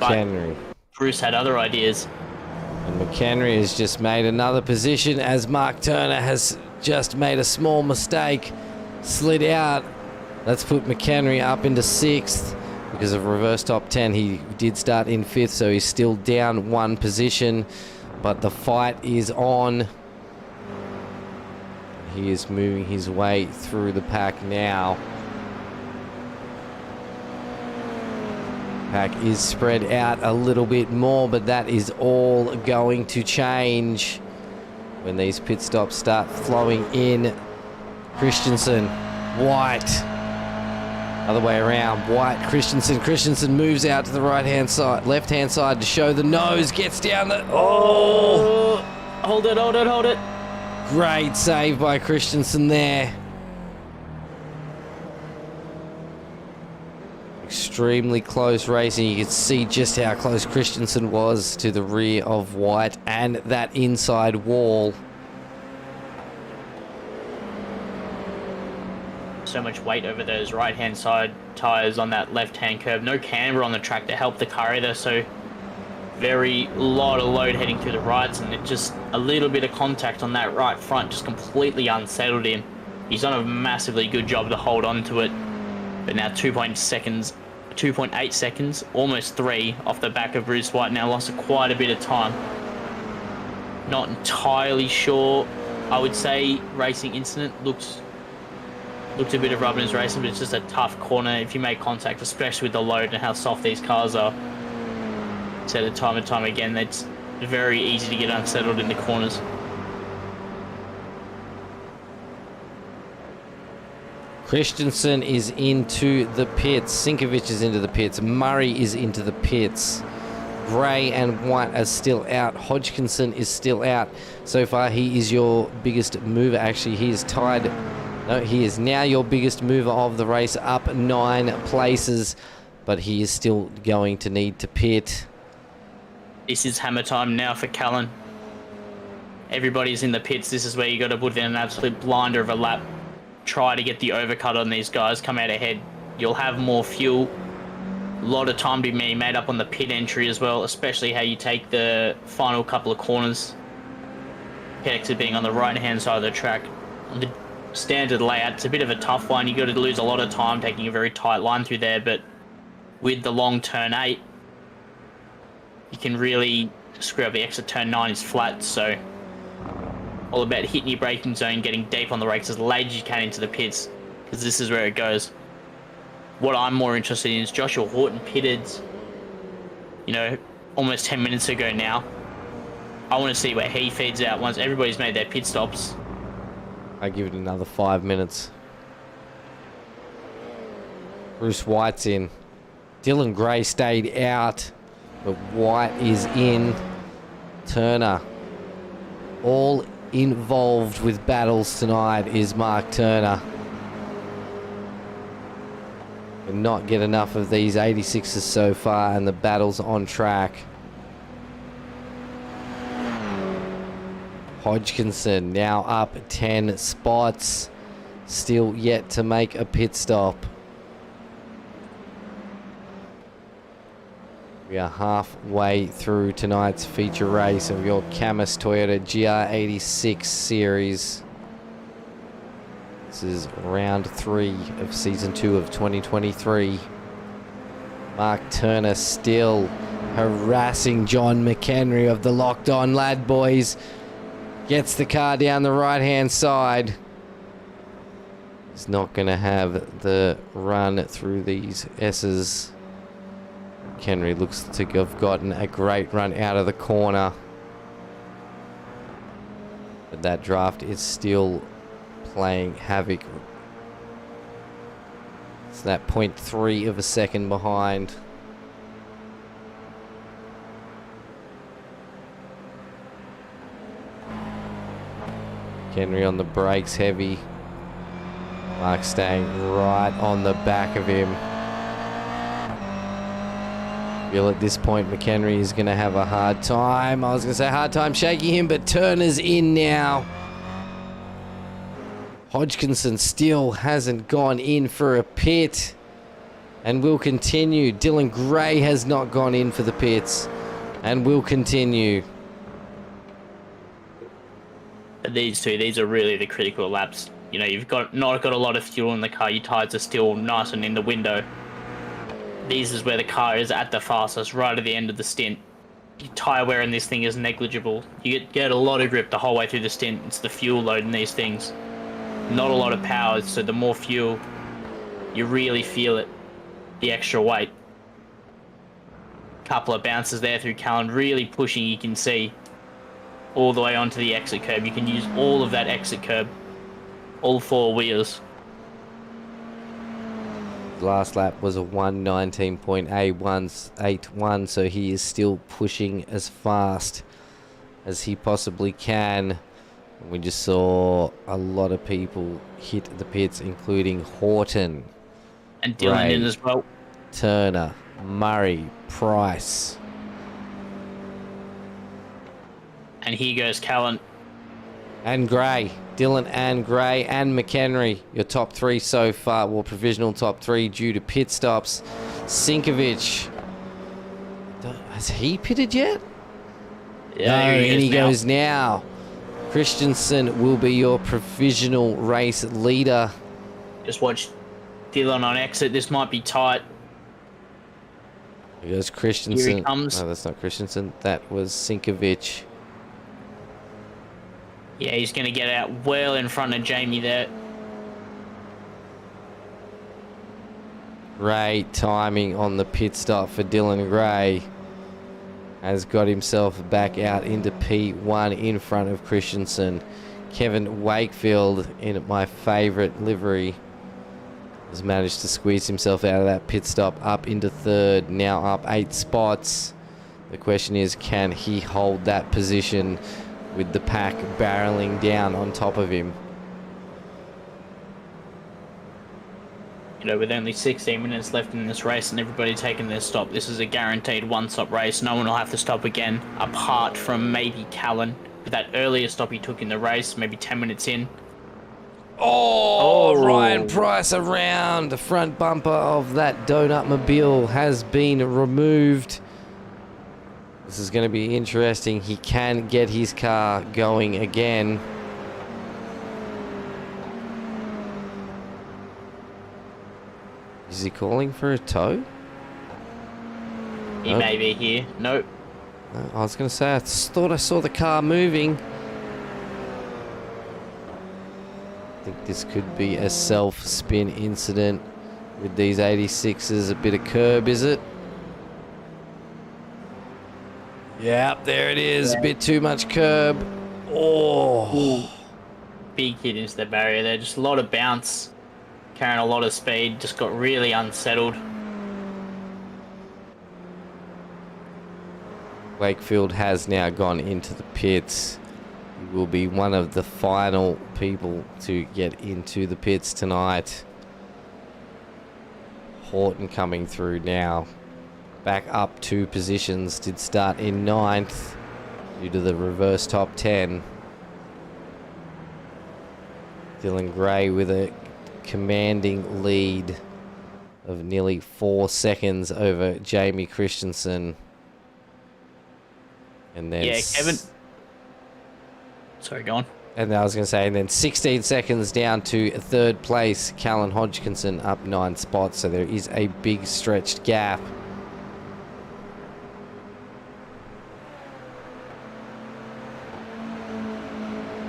But McHenry. Bruce had other ideas. And McHenry has just made another position as Mark Turner has just made a small mistake. Slid out. Let's put McHenry up into 6th. Because of reverse top 10, he did start in 5th, so he's still down 1 position. But the fight is on. He is moving his way through the pack now. Pack is spread out a little bit more, but that is all going to change when these pit stops start flowing in. Christensen, White, Other way around. White, Christensen. Christensen moves out to the right-hand side, left-hand side to show the nose. Gets down the... Oh! Hold it, hold it, hold it. Great save by Christensen there. Extremely close racing. You can see just how close Christensen was to the rear of White and that inside wall. So much weight over those right-hand side tyres on that left-hand curb. No camber on the track to help the car either, so very lot of load heading through the rights, and it just a little bit of contact on that right front just completely unsettled him. He's done a massively good job to hold on to it, but now 2.8 seconds, almost 3 off the back of Bruce White. Now lost quite a bit of time. Not entirely sure. I would say racing incident looked a bit of rubber in his racing, but it's just a tough corner if you make contact, especially with the load and how soft these cars are. Said it time and time again, it's very easy to get unsettled in the corners. Christensen is into the pits. Sinkovic is into the pits. Murray is into the pits. Gray and White are still out. Hodgkinson is still out. So far, he is your biggest mover. Actually, he is tied. No, he is now your biggest mover of the race, up 9 places, but he is still going to need to pit. This is hammer time now for Callan. Everybody's in the pits. This is where you got to put in an absolute blinder of a lap. Try to get the overcut on these guys. Come out ahead. You'll have more fuel. A lot of time to be made up on the pit entry as well, especially how you take the final couple of corners. Pit exit being on the right-hand side of the track. On the standard layout, it's a bit of a tough one. You got to lose a lot of time taking a very tight line through there, but with the long turn 8, you can really screw up the exit. Turn 9 is flat, so all about hitting your braking zone, getting deep on the brakes as late as you can into the pits, because this is where it goes. What I'm more interested in is Joshua Horton pitted, almost 10 minutes ago now. I want to see where he feeds out once everybody's made their pit stops. I give it another 5 minutes. Bruce White's in. Dylan Gray stayed out, but White is in. Turner. All involved with battles tonight is Mark Turner. Can not get enough of these 86s so far, and the battles on track. Hodgkinson now up 10 spots. Still yet to make a pit stop. We are halfway through tonight's feature race of your CAMMUS Toyota GR86 Series. This is round 3 of season 2 of 2023. Mark Turner still harassing John McHenry of the Locked On Lad Boys. Gets the car down the right-hand side. He's not going to have the run through these S's. McHenry looks to have gotten a great run out of the corner. But that draft is still playing havoc. It's that 0.3 of a second behind. Henry on the brakes heavy. Mark staying right on the back of him. Feel at this point McHenry is going to have a hard time. I was going to say hard time shaking him, but Turner's in now. Hodgkinson still hasn't gone in for a pit and will continue. Dylan Gray has not gone in for the pits and will continue. These are really the critical laps. You've not got a lot of fuel in the car. Your tyres are still nice and in the window. These is where the car is at the fastest, right at the end of the stint. Your tyre wear in this thing is negligible. You get a lot of grip the whole way through the stint. It's the fuel load in these things. Not a lot of power, so the more fuel, you really feel it. The extra weight. Couple of bounces there through Callan, really pushing, you can see, all the way onto the exit curb. You can use all of that exit curb, all 4 wheels. Last lap was a 1:19.81, so he is still pushing as fast as he possibly can. We just saw a lot of people hit the pits, including Horton. And Dylan in as well. Turner, Murray, Price. And here goes Callan. And Gray. Dylan and Gray and McHenry. Your top three so far. Well, provisional top three due to pit stops. Sinkovic. Has he pitted yet? Yeah, no, and he now. goes now. Christensen will be your provisional race leader. Just watch Dylan on exit. This might be tight. Here goes Christensen. Here he comes. No, that's not Christensen. That was Sinkovic. Yeah, he's going to get out well in front of Jamie there. Great timing on the pit stop for Dylan Gray. Has got himself back out into P1 in front of Christensen. Kevin Wakefield, in my favourite livery, has managed to squeeze himself out of that pit stop up into third, now up 8 spots. The question is, can he hold that position with the pack barreling down on top of him? You know, with only 16 minutes left in this race and everybody taking their stop, this is a guaranteed one-stop race. No one will have to stop again, apart from maybe Callan. With that earlier stop he took in the race, maybe 10 minutes in. Oh, Ryan Price around. The front bumper of that donut mobile has been removed. This is going to be interesting. He can get his car going again. Is he calling for a tow? He may be here. Nope. I was going to say, I thought I saw the car moving. I think this could be a self-spin incident with these 86s. A bit of curb, is it? Yeah, there it is. A bit too much curb. Oh. Big hit into the barrier there. Just a lot of bounce. Carrying a lot of speed. Just got really unsettled. Wakefield has now gone into the pits. He will be one of the final people to get into the pits tonight. Horton coming through now. Back up 2 positions. Did start in 9th due to the reverse top 10. Dylan Gray with a commanding lead of nearly 4 seconds over Jamie Christensen. And then Yeah, Kevin. Sorry, go on. And I was going to say, and then 16 seconds down to 3rd place, Callan Hodgkinson up 9 spots. So there is a big stretched gap.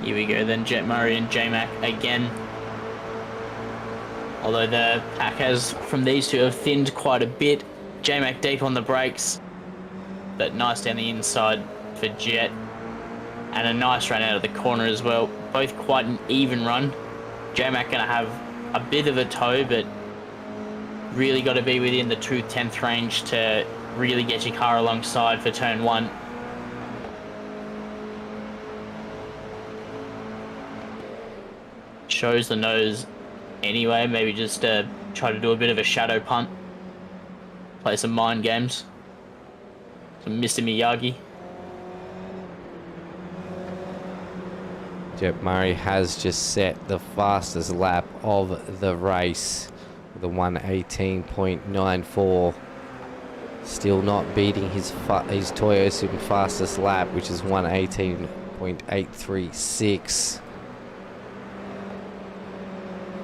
Here we go then, Jet Murray and J-Mac again. Although the pack has, from these two, have thinned quite a bit. J-Mac deep on the brakes, but nice down the inside for Jet. And a nice run out of the corner as well. Both quite an even run. J-Mac going to have a bit of a tow, but really got to be within the 2/10 range to really get your car alongside for turn 1. Shows the nose anyway. Maybe just try to do a bit of a shadow punt. Play some mind games. Some Mr. Miyagi. Jet Murray has just set the fastest lap of the race with a 1:18.94. Still not beating his Toyota fastest lap, which is 1:18.836.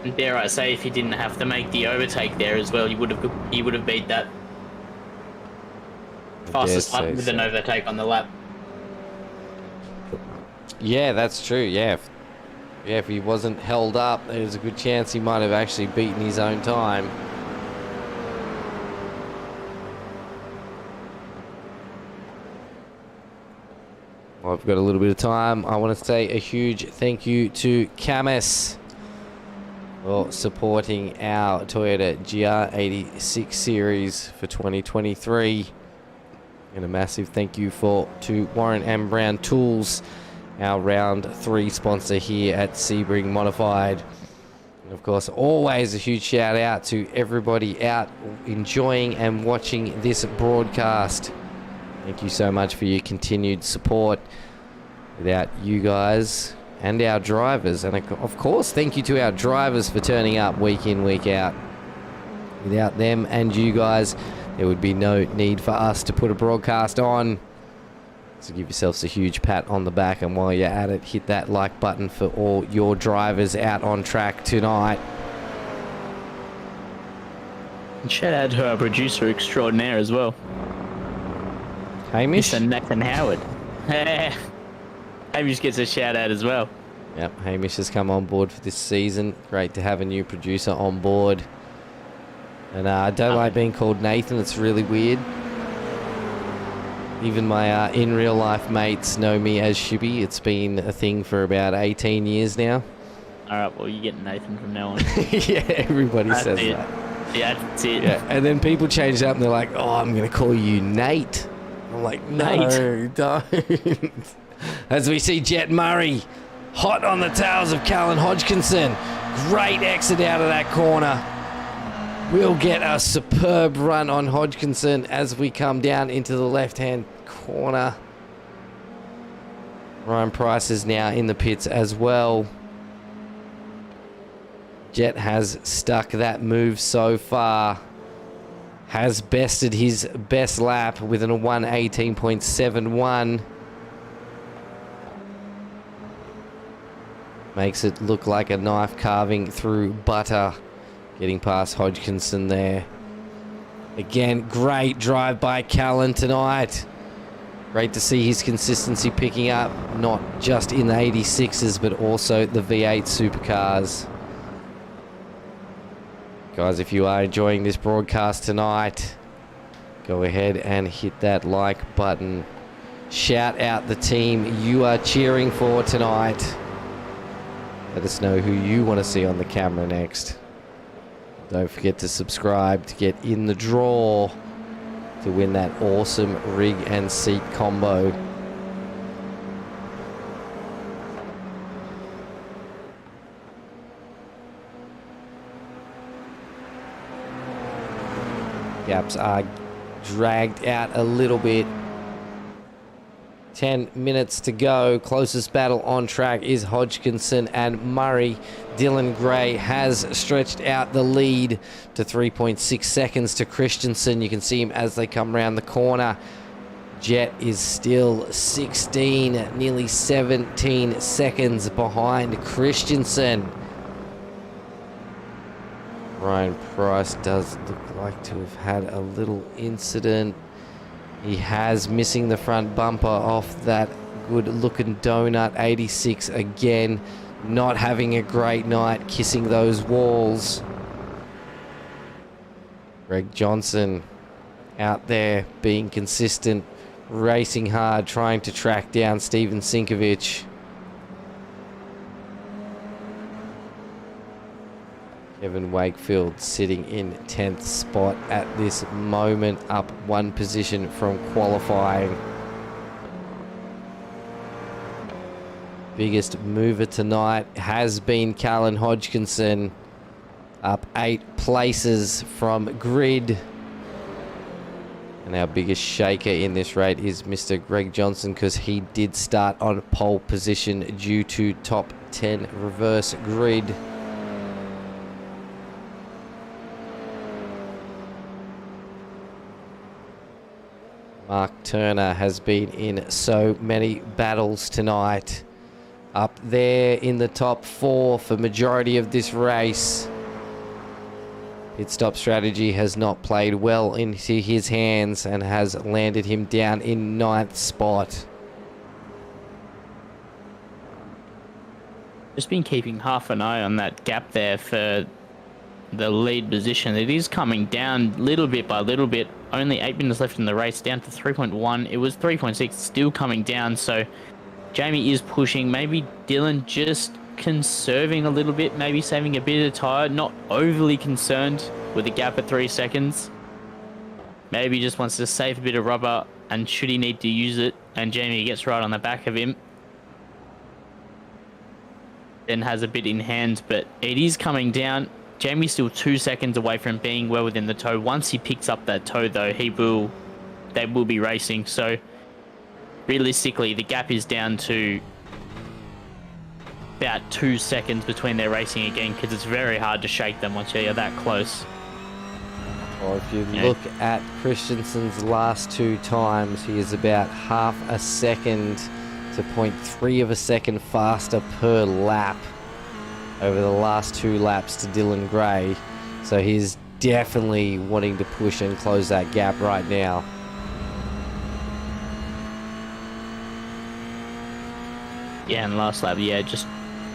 And dare I say, if he didn't have to make the overtake there as well, he would have beat that fastest lap with an overtake on the lap. Yeah, that's true. Yeah, if he wasn't held up, there's a good chance he might have actually beaten his own time. Well, I've got a little bit of time. I want to say a huge thank you to CAMMUS for supporting our Toyota GR86 Series for 2023. And a massive thank you to Warren and Brown Tools, our round 3 sponsor here at Sebring Modified. And of course, always a huge shout out to everybody out enjoying and watching this broadcast. Thank you so much for your continued support. Without you guys and our drivers, and of course thank you to our drivers for turning up week in, week out. Without them and you guys, there would be no need for us to put a broadcast on. So give yourselves a huge pat on the back, and while you're at it, hit that like button for all your drivers out on track tonight. And shout out to our producer extraordinaire as well, Hamish. Mr. Nathan Howard. Hamish gets a shout out as well. Yep, Hamish has come on board for this season. Great to have a new producer on board. And I don't like being called Nathan. It's really weird. Even my in real life mates know me as ShiBBy. It's been a thing for about 18 years now. Alright, well, you're getting Nathan from now on. Yeah, everybody says that. Yeah, that's it. Yeah, and then people change it up and they're like, oh, I'm going to call you Nate. I'm like, no, Nate. Don't. As we see Jet Murray hot on the tails of Callan Hodgkinson. Great exit out of that corner. We'll get a superb run on Hodgkinson as we come down into the left-hand corner. Ryan Price is now in the pits as well. Jet has stuck that move so far. Has bested his best lap within a 1:18.71. Makes it look like a knife carving through butter. Getting past Hodgkinson there. Again, great drive by Callan tonight. Great to see his consistency picking up, not just in the 86s, but also the V8 supercars. Guys, if you are enjoying this broadcast tonight, go ahead and hit that like button. Shout out the team you are cheering for tonight. Let us know who you want to see on the camera next. Don't forget to subscribe to get in the draw to win that awesome rig and seat combo. Gaps are dragged out a little bit. 10 minutes to go. Closest battle on track is Hodgkinson and Murray. Dylan Gray has stretched out the lead to 3.6 seconds to Christensen. You can see him as they come around the corner. Jet is still 16, nearly 17 seconds behind Christensen. Ryan Price does look like to have had a little incident. He has missing the front bumper off that good-looking donut. 86 again, not having a great night, kissing those walls. Greg Johnson out there being consistent, racing hard, trying to track down Steven Sinkovich. Kevin Wakefield sitting in 10th spot at this moment, up 1 position from qualifying. Biggest mover tonight has been Callan Hodgkinson, up 8 places from grid. And our biggest shaker in this race is Mr. Greg Johnson, because he did start on pole position due to top 10 reverse grid. Mark Turner has been in so many battles tonight. Up there in the top 4 for majority of this race. Pit stop strategy has not played well into his hands and has landed him down in 9th spot. Just been keeping half an eye on that gap there for the lead position. It is coming down little bit by little bit. Only 8 minutes left in the race, down to 3.1. It was 3.6, still coming down. So Jamie is pushing. Maybe Dylan just conserving a little bit, maybe saving a bit of tyre, not overly concerned with a gap at 3 seconds. Maybe just wants to save a bit of rubber, and should he need to use it, and Jamie gets right on the back of him, then has a bit in hand, but it is coming down. Jamie's still 2 seconds away from being well within the tow. Once he picks up that tow, though, they will be racing. So realistically, the gap is down to about 2 seconds between their racing again, because it's very hard to shake them once you're that close. Well, if you look at Christensen's last 2 times, he is about half a second to 0.3 of a second faster per lap over the last 2 laps to Dylan Gray. So he's definitely wanting to push and close that gap right now. Yeah, and last lap, yeah, just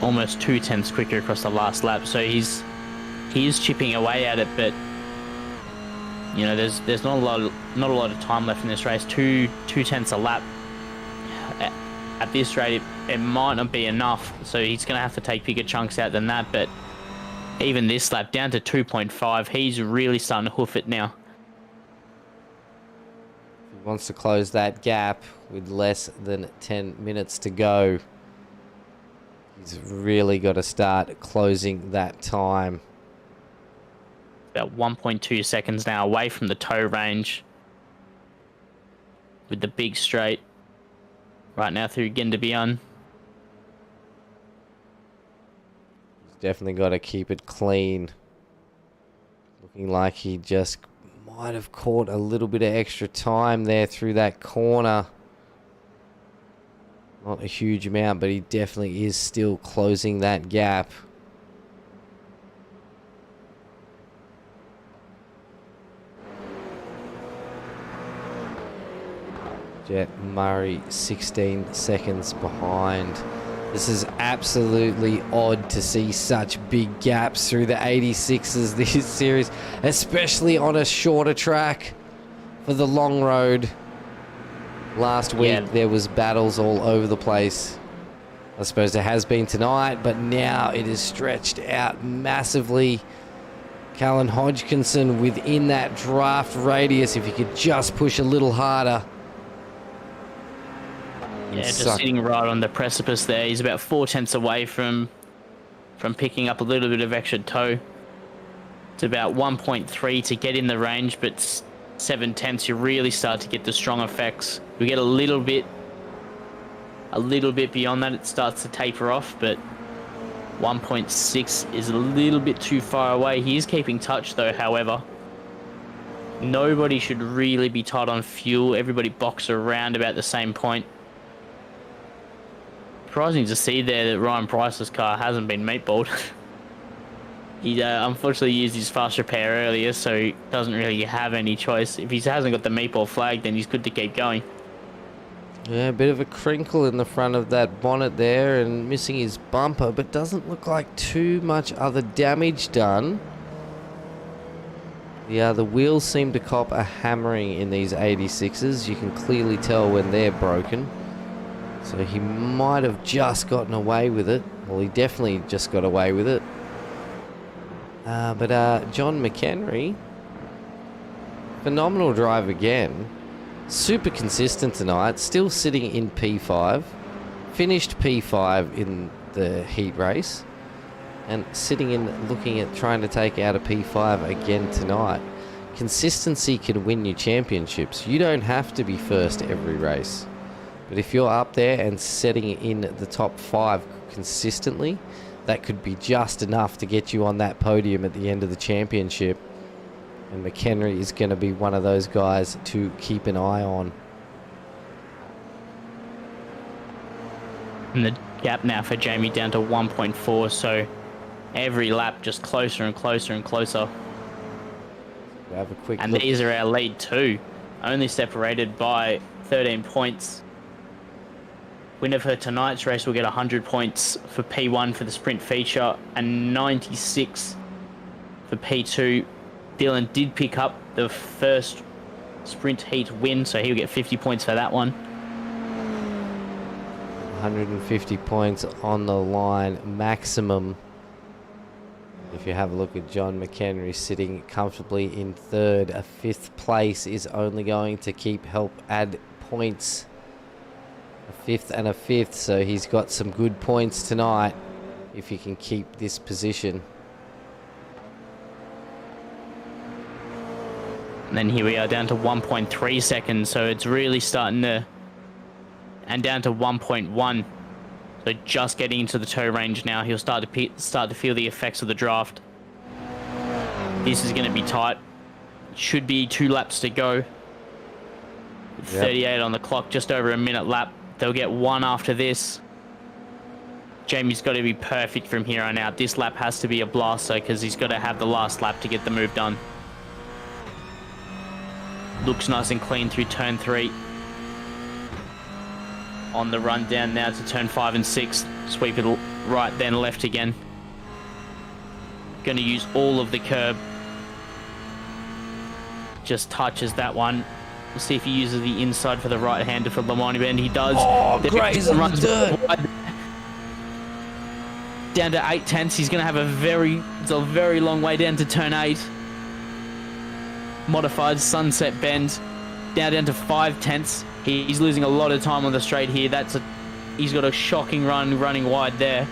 almost 2/10 quicker across the last lap. So he is chipping away at it, but you know, there's not a lot of time left in this race. 2/10 a lap. At this rate, it might not be enough, so he's going to have to take bigger chunks out than that. But even this lap, down to 2.5, he's really starting to hoof it now. He wants to close that gap with less than 10 minutes to go. He's really got to start closing that time. About 1.2 seconds now away from the tow range with the big straight right now through Gindabian. He's definitely got to keep it clean. Looking like he just might have caught a little bit of extra time there through that corner. Not a huge amount, but he definitely is still closing that gap. Jet Murray 16 seconds behind. This is absolutely odd to see such big gaps through the 86s this series, especially on a shorter track for the long road. Last week there was battles all over the place. I suppose there has been tonight, but now it is stretched out massively. Callan Hodgkinson within that draft radius, if he could just push a little harder. Yeah, just sitting right on the precipice there. He's about 4/10 away from picking up a little bit of extra tow. It's about 1.3 to get in the range, but 7/10 you really start to get the strong effects. We get a little bit beyond that, it starts to taper off, but 1.6 is a little bit too far away. He is keeping touch though, however. Nobody should really be tight on fuel. Everybody box around about the same point. Surprising to see there that Ryan Price's car hasn't been meatballed. He unfortunately used his fast repair earlier, so he doesn't really have any choice. If he hasn't got the meatball flag, then he's good to keep going. Yeah, a bit of a crinkle in the front of that bonnet there and missing his bumper, but doesn't look like too much other damage done. Yeah, the wheels seem to cop a hammering in these 86s. You can clearly tell when they're broken. So he might have just gotten away with it. Well, he definitely just got away with it. But John McHenry, phenomenal drive again. Super consistent tonight. Still sitting in P5. Finished P5 in the heat race. And sitting in, looking at trying to take out a P5 again tonight. Consistency can win you championships. You don't have to be first every race. But if you're up there and setting in the top 5 consistently, that could be just enough to get you on that podium at the end of the championship. And McHenry is going to be one of those guys to keep an eye on. And the gap now for Jamie down to 1.4, so every lap just closer and closer and closer. We'll have a quick and look. These are our lead two, only separated by 13 points. Winner for tonight's race will get 100 points for P1 for the sprint feature and 96 for P2. Dylan did pick up the first sprint heat win, so he'll get 50 points for that one. 150 points on the line maximum. If you have a look at John McHenry sitting comfortably in third, a fifth place is only going to help add points. A fifth and a fifth, so he's got some good points tonight if he can keep this position. And then here we are down to 1.3 seconds, so it's really starting to... And down to 1.1. So just getting into the toe range now. He'll start to feel the effects of the draft. This is going to be tight. Should be 2 laps to go. 38 on the clock, just over a minute lap. They'll get 1 after this. Jamie's got to be perfect from here on out. This lap has to be a blaster because he's got to have the last lap to get the move done. Looks nice and clean through turn 3. On the run down now to turn 5 and 6. Sweep it right then left again. Going to use all of the curb. Just touches that one. We'll see if he uses the inside for the right hander for Lamani Bend. He does. Oh, great. He's on the dirt. Down to 8 tenths. He's going to have a very long way down to turn 8. Modified sunset bend. Down to 5 tenths. He's losing a lot of time on the straight here. He's got a shocking run running wide there.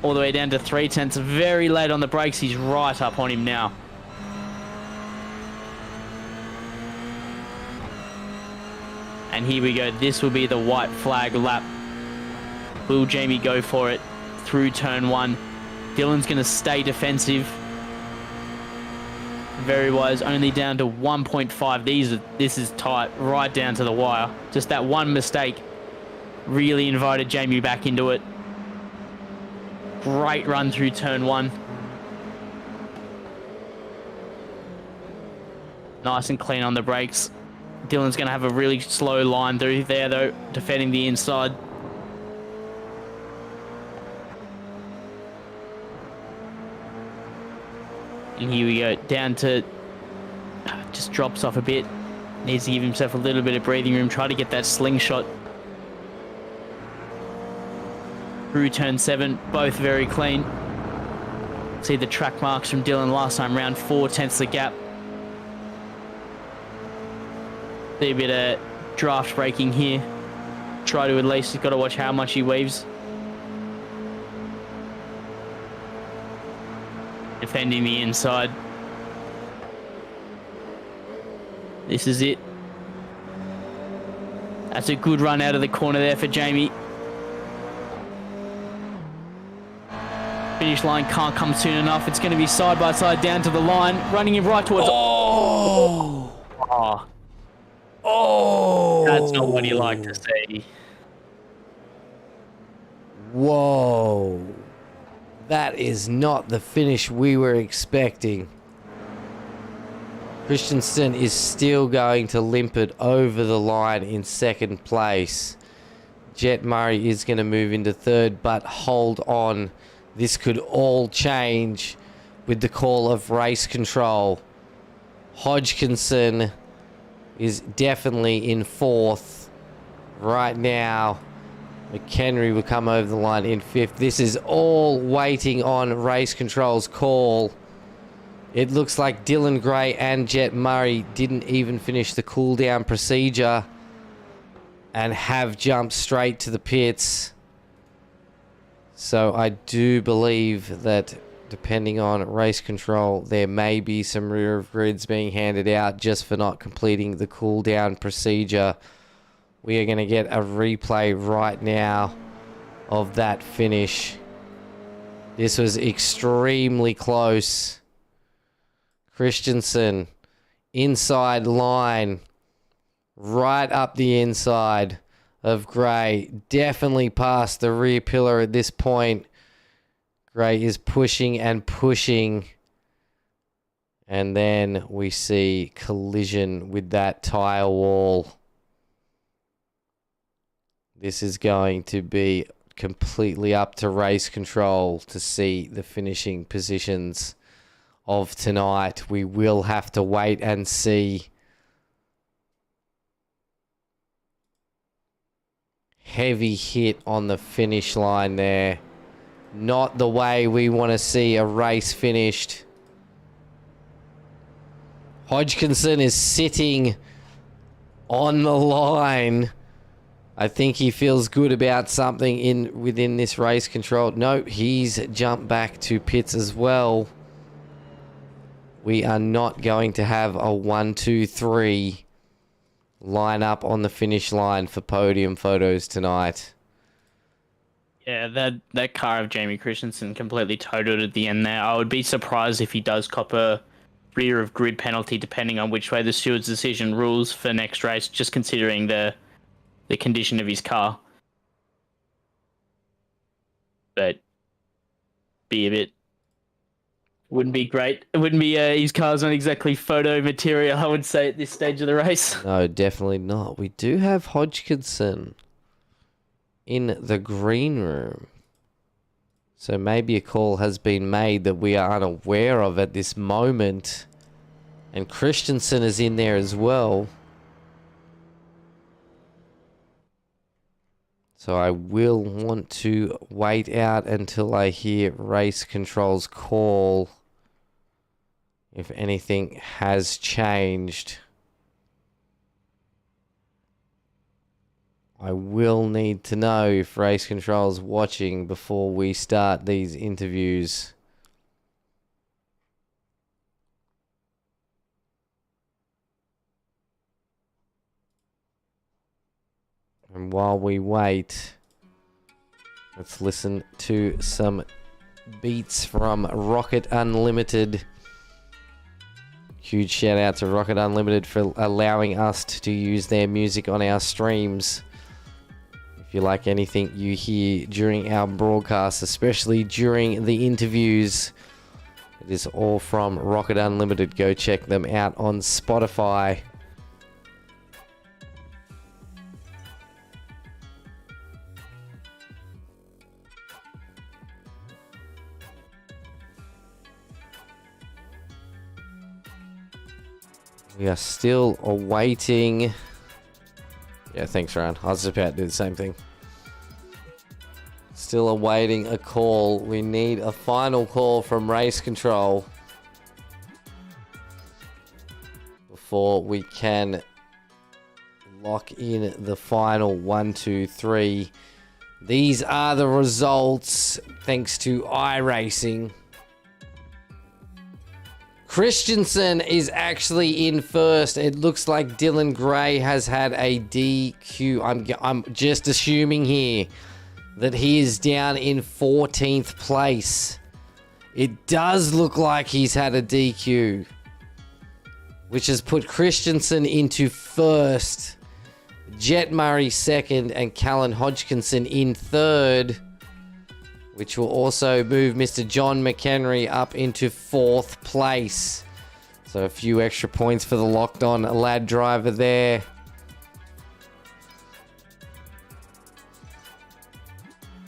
All the way down to 3 tenths. Very late on the brakes. He's right up on him now. And here we go. This will be the white flag lap. Will Jamie go for it through turn 1? Dylan's going to stay defensive. Very wise, only down to 1.5. This is tight, right down to the wire. Just that one mistake really invited Jamie back into it. Great run through turn 1. Nice and clean on the brakes. Dylan's going to have a really slow line through there, though, defending the inside. And here we go, down to, just drops off a bit. Needs to give himself a little bit of breathing room, try to get that slingshot. Through turn 7, both very clean. See the track marks from Dylan last time round, 4 tenths the gap. See a bit of draft braking here. Try to at least, he's got to watch how much he weaves. Defending the inside. This is it. That's a good run out of the corner there for Jamie. Finish line can't come soon enough. It's going to be side by side down to the line. Running him right towards... Oh! Oh. Oh! That's not what you like to see. Whoa. That is not the finish we were expecting. Christensen is still going to limp it over the line in second place. Jet Murray is going to move into third, but hold on. This could all change with the call of race control. Hodgkinson is definitely in fourth right now. McHenry will come over the line in fifth. This is all waiting on race control's call. It looks like Dylan Gray and Jet Murray didn't even finish the cool down procedure and have jumped straight to the pits. So I do believe that depending on race control, there may be some rear grids being handed out just for not completing the cool down procedure. We are going to get a replay right now of that finish. This was extremely close. Christensen, inside line, right up the inside of Gray. Definitely past the rear pillar at this point. Gray is pushing and pushing. And then we see collision with that tyre wall. This is going to be completely up to race control to see the finishing positions of tonight. We will have to wait and see. heavy hit on the finish line there. Not the way we want to see a race finished. Hodgkinson is sitting on the line. I think he feels good about something within this race control. No, he's jumped back to pits as well. We are not going to have a 1, 2, 3 line up on the finish line for podium photos tonight. Yeah, that car of Jamie Christensen completely totaled at the end there. I would be surprised if he does cop a rear of grid penalty depending on which way the steward's decision rules for next race, just considering the condition of his car. But be a bit... Wouldn't be great. It wouldn't be... his car's not exactly photo material, I would say, at this stage of the race. No, definitely not. We do have Hodgkinson in the green room. So maybe a call has been made that we are unaware of at this moment. And Christensen is in there as well. So I will want to wait out until I hear race control's call. If anything has changed. I will need to know if race control's watching before we start these interviews. And while we wait, let's listen to some beats from Rocket Unlimited. Huge shout out to Rocket Unlimited for allowing us to use their music on our streams. If you like anything you hear during our broadcasts, especially during the interviews, it is all from Rocket Unlimited. Go check them out on Spotify. We are still awaiting... Yeah, thanks, Ryan. I was just about to do the same thing. Still awaiting a call. We need a final call from race control before we can lock in the final 1, 2, 3. These are the results thanks to iRacing. Christensen is actually in first. It looks like Dylan Gray has had a DQ. I'm just assuming here that he is down in 14th place. It does look like he's had a DQ, which has put Christensen into first, Jet Murray second, and Callan Hodgkinson in third, which will also move Mr. John McHenry up into 4th place. So a few extra points for the locked on lad driver there.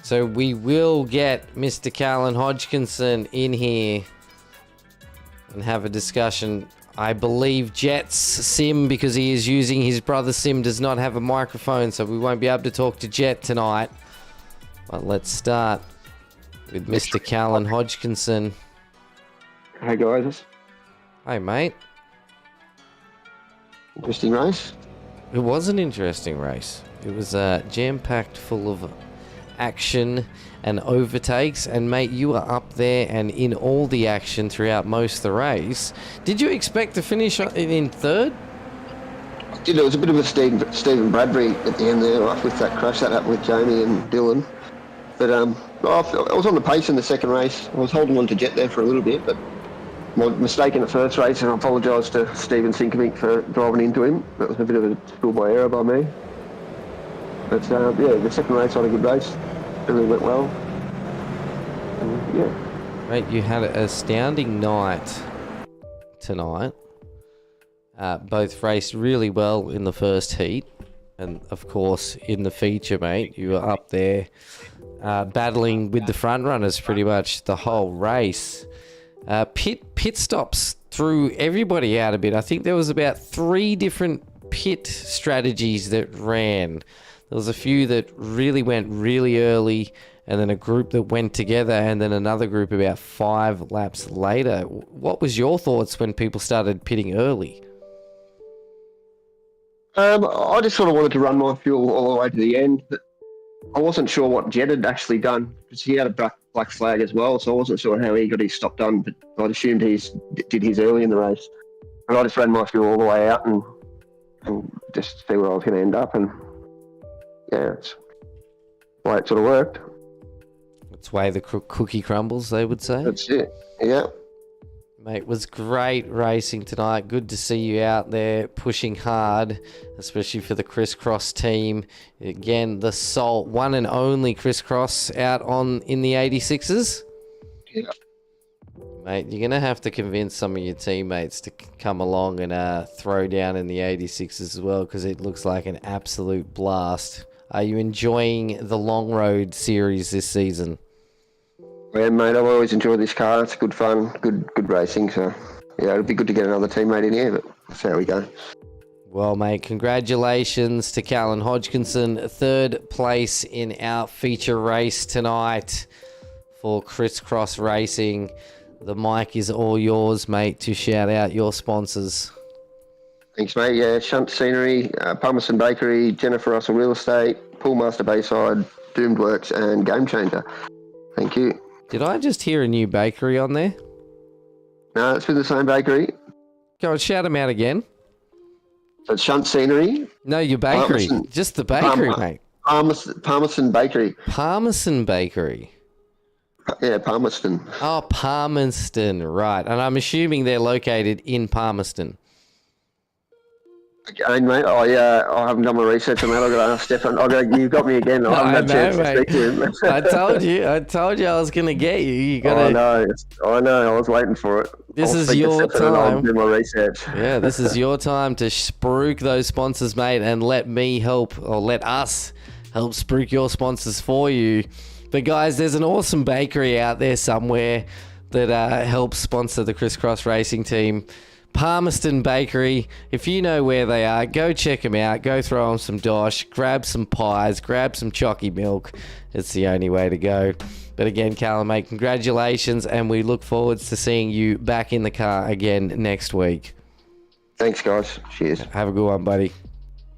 So we will get Mr. Callan Hodgkinson in here and have a discussion. I believe Jet's sim, because he is using his brother's sim, does not have a microphone, so we won't be able to talk to Jet tonight. But let's start with Mr. Callan Hodgkinson. Hey guys. Hey mate. Interesting race. It was an interesting race. It was jam-packed full of action and overtakes, and mate, you were up there and in all the action throughout most of the race. Did you expect to finish in third? It was a bit of a Stephen Bradbury at the end there, right, with that crash that happened with Jamie and Dylan. But I was on the pace in the second race. I was holding on to Jet there for a little bit, but my mistake in the first race, and I apologise to Stephen Sinkovic for driving into him. That was a bit of a schoolboy error by me. But yeah, the second race I had a good race. It really went well. And, yeah. Mate, you had an astounding night tonight. Both raced really well in the first heat. And, of course, in the feature, mate, you were up there battling with the front runners pretty much the whole race. Pit stops threw everybody out a bit. I think there was about 3 different pit strategies that ran. There was a few that really went really early, and then a group that went together, and then another group about 5 laps later. What was your thoughts when people started pitting early? I just sort of wanted to run my fuel all the way to the end, but I wasn't sure what Jed had actually done, because he had a black flag as well, so I wasn't sure how he got his stop done, but I'd assumed he did his early in the race. And I just ran my fuel all the way out and just see where I was going to end up, and yeah, it's the way it sort of worked. That's the way the cookie crumbles, they would say. That's it, yeah. Mate, it was great racing tonight. Good to see you out there pushing hard, especially for the Crisscross team. Again, the sole one and only Crisscross out in the 86s. Yeah. Mate, you're going to have to convince some of your teammates to come along and throw down in the 86s as well, because it looks like an absolute blast. Are you enjoying the Long Road series this season? Yeah, mate, I've always enjoyed this car. It's good fun, good racing. So, yeah, it'll be good to get another teammate in here, but that's how we go. Well, mate, congratulations to Callan Hodgkinson. 3rd place in our feature race tonight for Crisscross Racing. The mic is all yours, mate, to shout out your sponsors. Thanks, mate. Yeah, Shunt Scenery, Palmerston Bakery, Jennifer Russell Real Estate, Poolmaster Bayside, Doomed Works, and Game Changer. Thank you. Did I just hear a new bakery on there? No, it's been the same bakery. Go on, shout them out again. So it's Shunt Scenery. No, your bakery. Palmerston. Just the bakery, mate. Palmerston Bakery. Palmerston Bakery. Yeah, Palmerston. Oh, Palmerston, right. And I'm assuming they're located in Palmerston. Again, mate, I haven't done my research on that. I've got to ask Stefan. You've got me again. I haven't had a chance to speak to him. I told you I was going to get you. You gotta... I know. I was waiting for it. This is your time. I'll do my research. Yeah, this is your time to spruik those sponsors, mate, and let us help spruik your sponsors for you. But guys, there's an awesome bakery out there somewhere that helps sponsor the Crisscross Racing team. Palmerston Bakery. If you know where they are, go check them out. Go throw them some dosh, grab some pies, grab some chalky milk. It's the only way to go. But again, Callum, mate, congratulations, and we look forward to seeing you back in the car again next week. Thanks, guys. Cheers. Have a good one, buddy.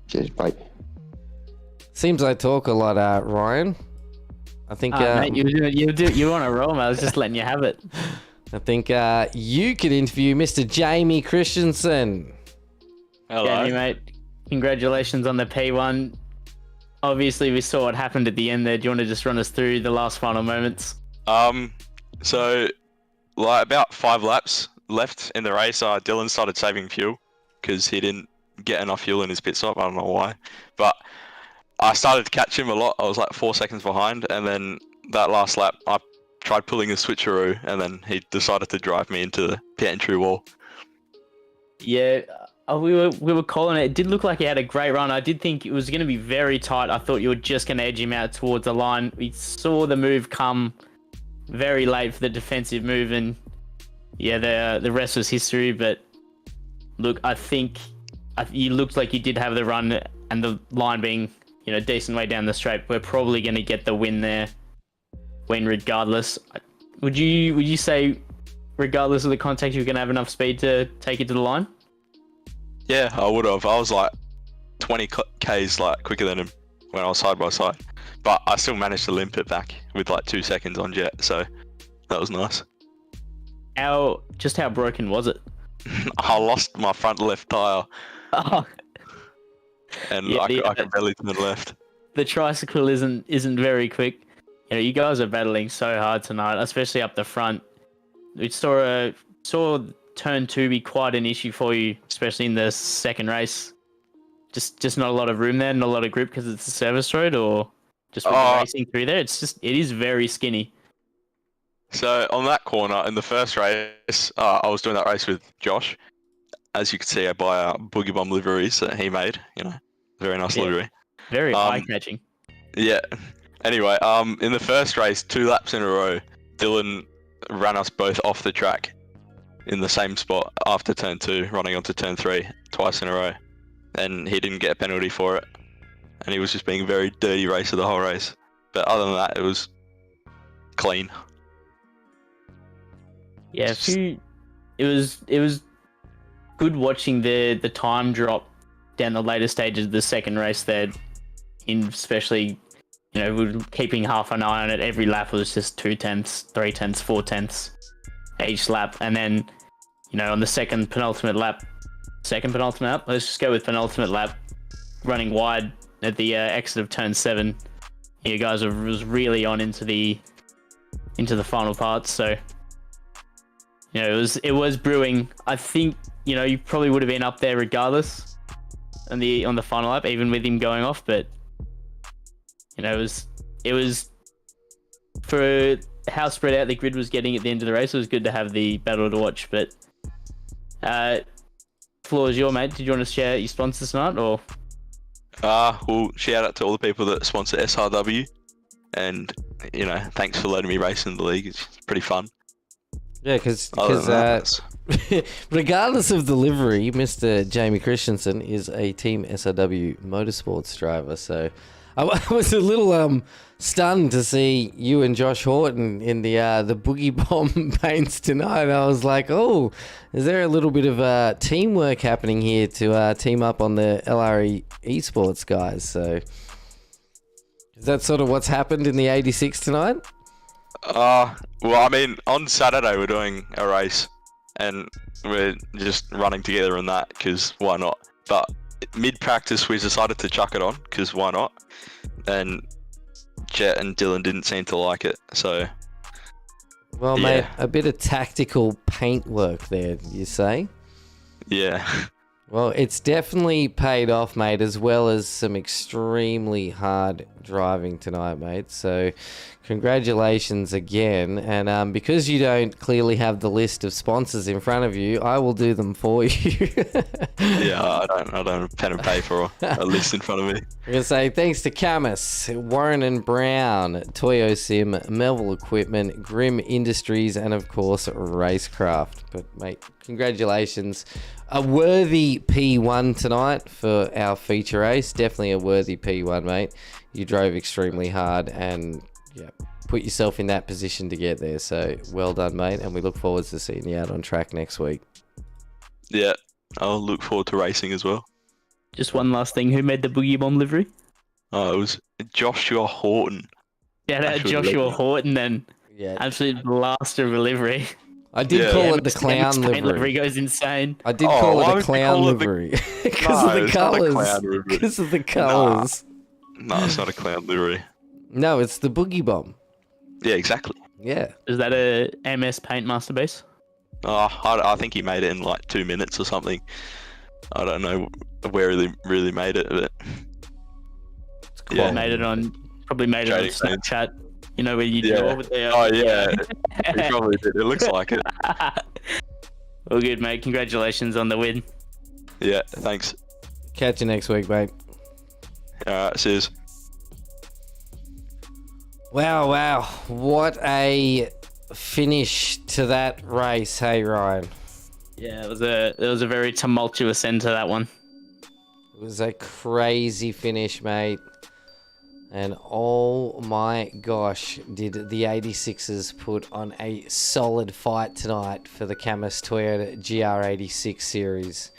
Cheers, bye. Seems I talk a lot, Ryan. I think mate, you on a roll, mate. I was just letting you have it. I think you could interview Mr. Jamie Christensen. Hello. Jamie, mate. Congratulations on the P1. Obviously, we saw what happened at the end there. Do you want to just run us through the last final moments? So, like about 5 laps left in the race, Dylan started saving fuel because he didn't get enough fuel in his pit stop. I don't know why, but I started to catch him a lot. I was like 4 seconds behind, and then that last lap, I tried pulling a switcheroo, and then he decided to drive me into the pit entry wall. Yeah, we were calling it. It did look like he had a great run. I did think it was going to be very tight. I thought you were just going to edge him out towards the line. We saw the move come very late for the defensive move, and yeah, the rest was history. But look, I think you looked like you did have the run, and the line being decent way down the straight. We're probably going to get the win there. Win regardless. Would you say, regardless of the contact, you're going to have enough speed to take it to the line? Yeah, I would have. I was like 20 Ks like quicker than him when I was side by side, but I still managed to limp it back with like 2 seconds on jet, so that was nice. How broken was it? I lost my front left tire. Oh. And yeah, I could barely turn left. The tricycle isn't very quick. You guys are battling so hard tonight, especially up the front. We saw turn 2 be quite an issue for you, especially in the second race. Just not a lot of room there, not a lot of grip because it's a service road, or just racing through there. It is very skinny. So on that corner in the first race, I was doing that race with Josh. As you can see, I buy Boogie Bomb liveries that he made. Very nice livery. Very eye-catching. Yeah. Anyway, in the first race, 2 laps in a row, Dylan ran us both off the track in the same spot after turn 2, running onto turn 3 twice in a row. and he didn't get a penalty for it. And he was just being a very dirty racer the whole race. But other than that, it was clean. Yeah, it was good watching the time drop down the later stages of the second race there, especially, we were keeping half an eye on it. Every lap was just 2/10, 3/10, 4/10 each lap. And then, on the second penultimate lap, let's just go with penultimate lap, running wide at the exit of turn 7. You guys was really on into the final parts. So, it was brewing. I think, you probably would have been up there regardless on the final lap, even with him going off. But, it was for how spread out the grid was getting at the end of the race. It was good to have the battle to watch. But, floor is your mate. Did you want to share your sponsors tonight, or? Well, shout out to all the people that sponsor SRW, and thanks for letting me race in the league. It's pretty fun. Yeah, because regardless of the livery, Mr. Jamie Christensen is a Team SRW motorsports driver. So I was a little stunned to see you and Josh Horton in the Boogie Bomb paints tonight. I was like, oh, is there a little bit of teamwork happening here to team up on the LRE esports guys? So is that sort of what's happened in the 86 tonight? Well, I mean, on Saturday we're doing a race, and we're just running together in that, because why not? But mid-practice we decided to chuck it on, because why not? And Jet and Dylan didn't seem to like it, so... Well, yeah. mate, a bit of tactical paint work there, you say? Yeah. Well, it's definitely paid off, mate, as well as some extremely hard driving tonight, mate. So, congratulations again. And because you don't clearly have the list of sponsors in front of you, I will do them for you. Yeah, I don't have pen and paper or a list in front of me. I'm going to say thanks to CAMMUS, Warren and Brown, Toyo Sim, Melville Equipment, Grim Industries, and of course, Racecraft. But, mate, congratulations. A worthy P1 tonight for our feature race. Definitely a worthy P1, mate. You drove extremely hard and put yourself in that position to get there. So well done, mate. And we look forward to seeing you out on track next week. Yeah, I'll look forward to racing as well. Just one last thing. Who made the Boogie Bomb livery? Oh, it was Joshua Horton. Shout out Joshua Horton then. Yeah. Absolute blaster of a livery. I did call it the clown livery. Goes insane. I did call it a clown livery because of the colours. Because of the colours. No, it's not a clown livery. No, it's the Boogie Bomb. Yeah, exactly. Yeah. Is that a MS Paint masterpiece? Oh, I think he made it in like 2 minutes or something. I don't know where he really made it, but yeah, probably made it on Snapchat. You know where you do it with the... Oh, yeah. He probably did. It looks like it. All good, mate. Congratulations on the win. Yeah, thanks. Catch you next week, mate. Alright, cheers. Wow. What a finish to that race, hey, Ryan? Yeah, it was a very tumultuous end to that one. It was a crazy finish, mate. And oh my gosh, did the 86ers put on a solid fight tonight for the CAMMUS Toyota GR86 Series.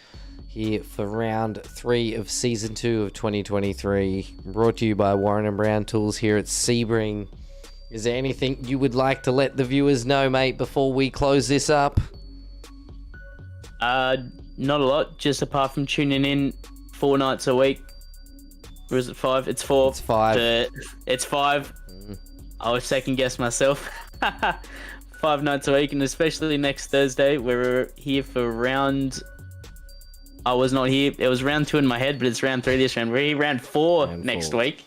Here for round 3 of season 2 of 2023. Brought to you by Warren and Brown Tools here at Sebring. Is there anything you would like to let the viewers know, mate, before we close this up? Not a lot, just apart from tuning in 4 nights a week. Or is it 5? It's 4. It's 5. It's 5. I was second guess myself. 5 nights a week, and especially next Thursday, we're here for round... I was not here. It was round 2 in my head, but it's round 3 this round. We're here round 4 next week.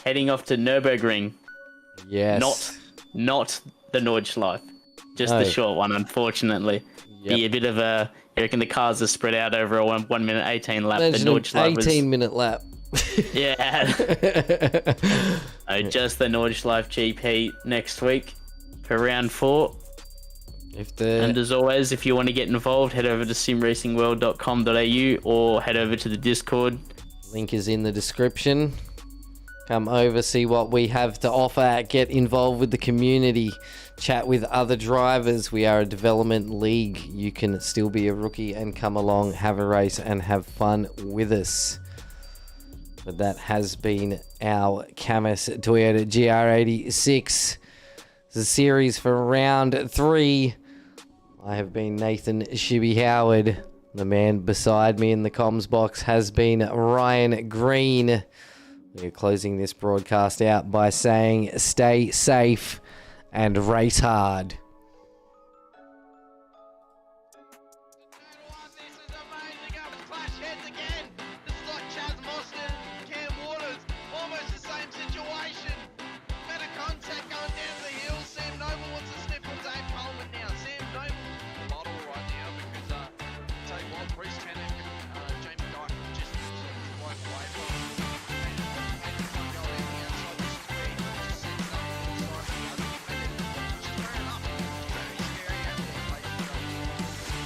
Heading off to Nürburgring. Yes. Not the Nordschleife. Just the short one, unfortunately. Yep. Be a bit of a... I reckon the cars are spread out over a 1 minute 18 lap. Imagine the Nordschleife an 18-minute lap. Yeah. Just the Nordschleife GP next week for round 4. And as always, if you want to get involved, head over to simracingworld.com.au or head over to the Discord. Link is in the description. Come over, see what we have to offer, get involved with the community, chat with other drivers. We are a development league. You can still be a rookie and come along, have a race and have fun with us. But that has been our CAMMUS Toyota GR86. The series for round 3. I have been Nathan ShiBBy Howard. The man beside me in the comms box has been Ryan Green. We are closing this broadcast out by saying stay safe and race hard.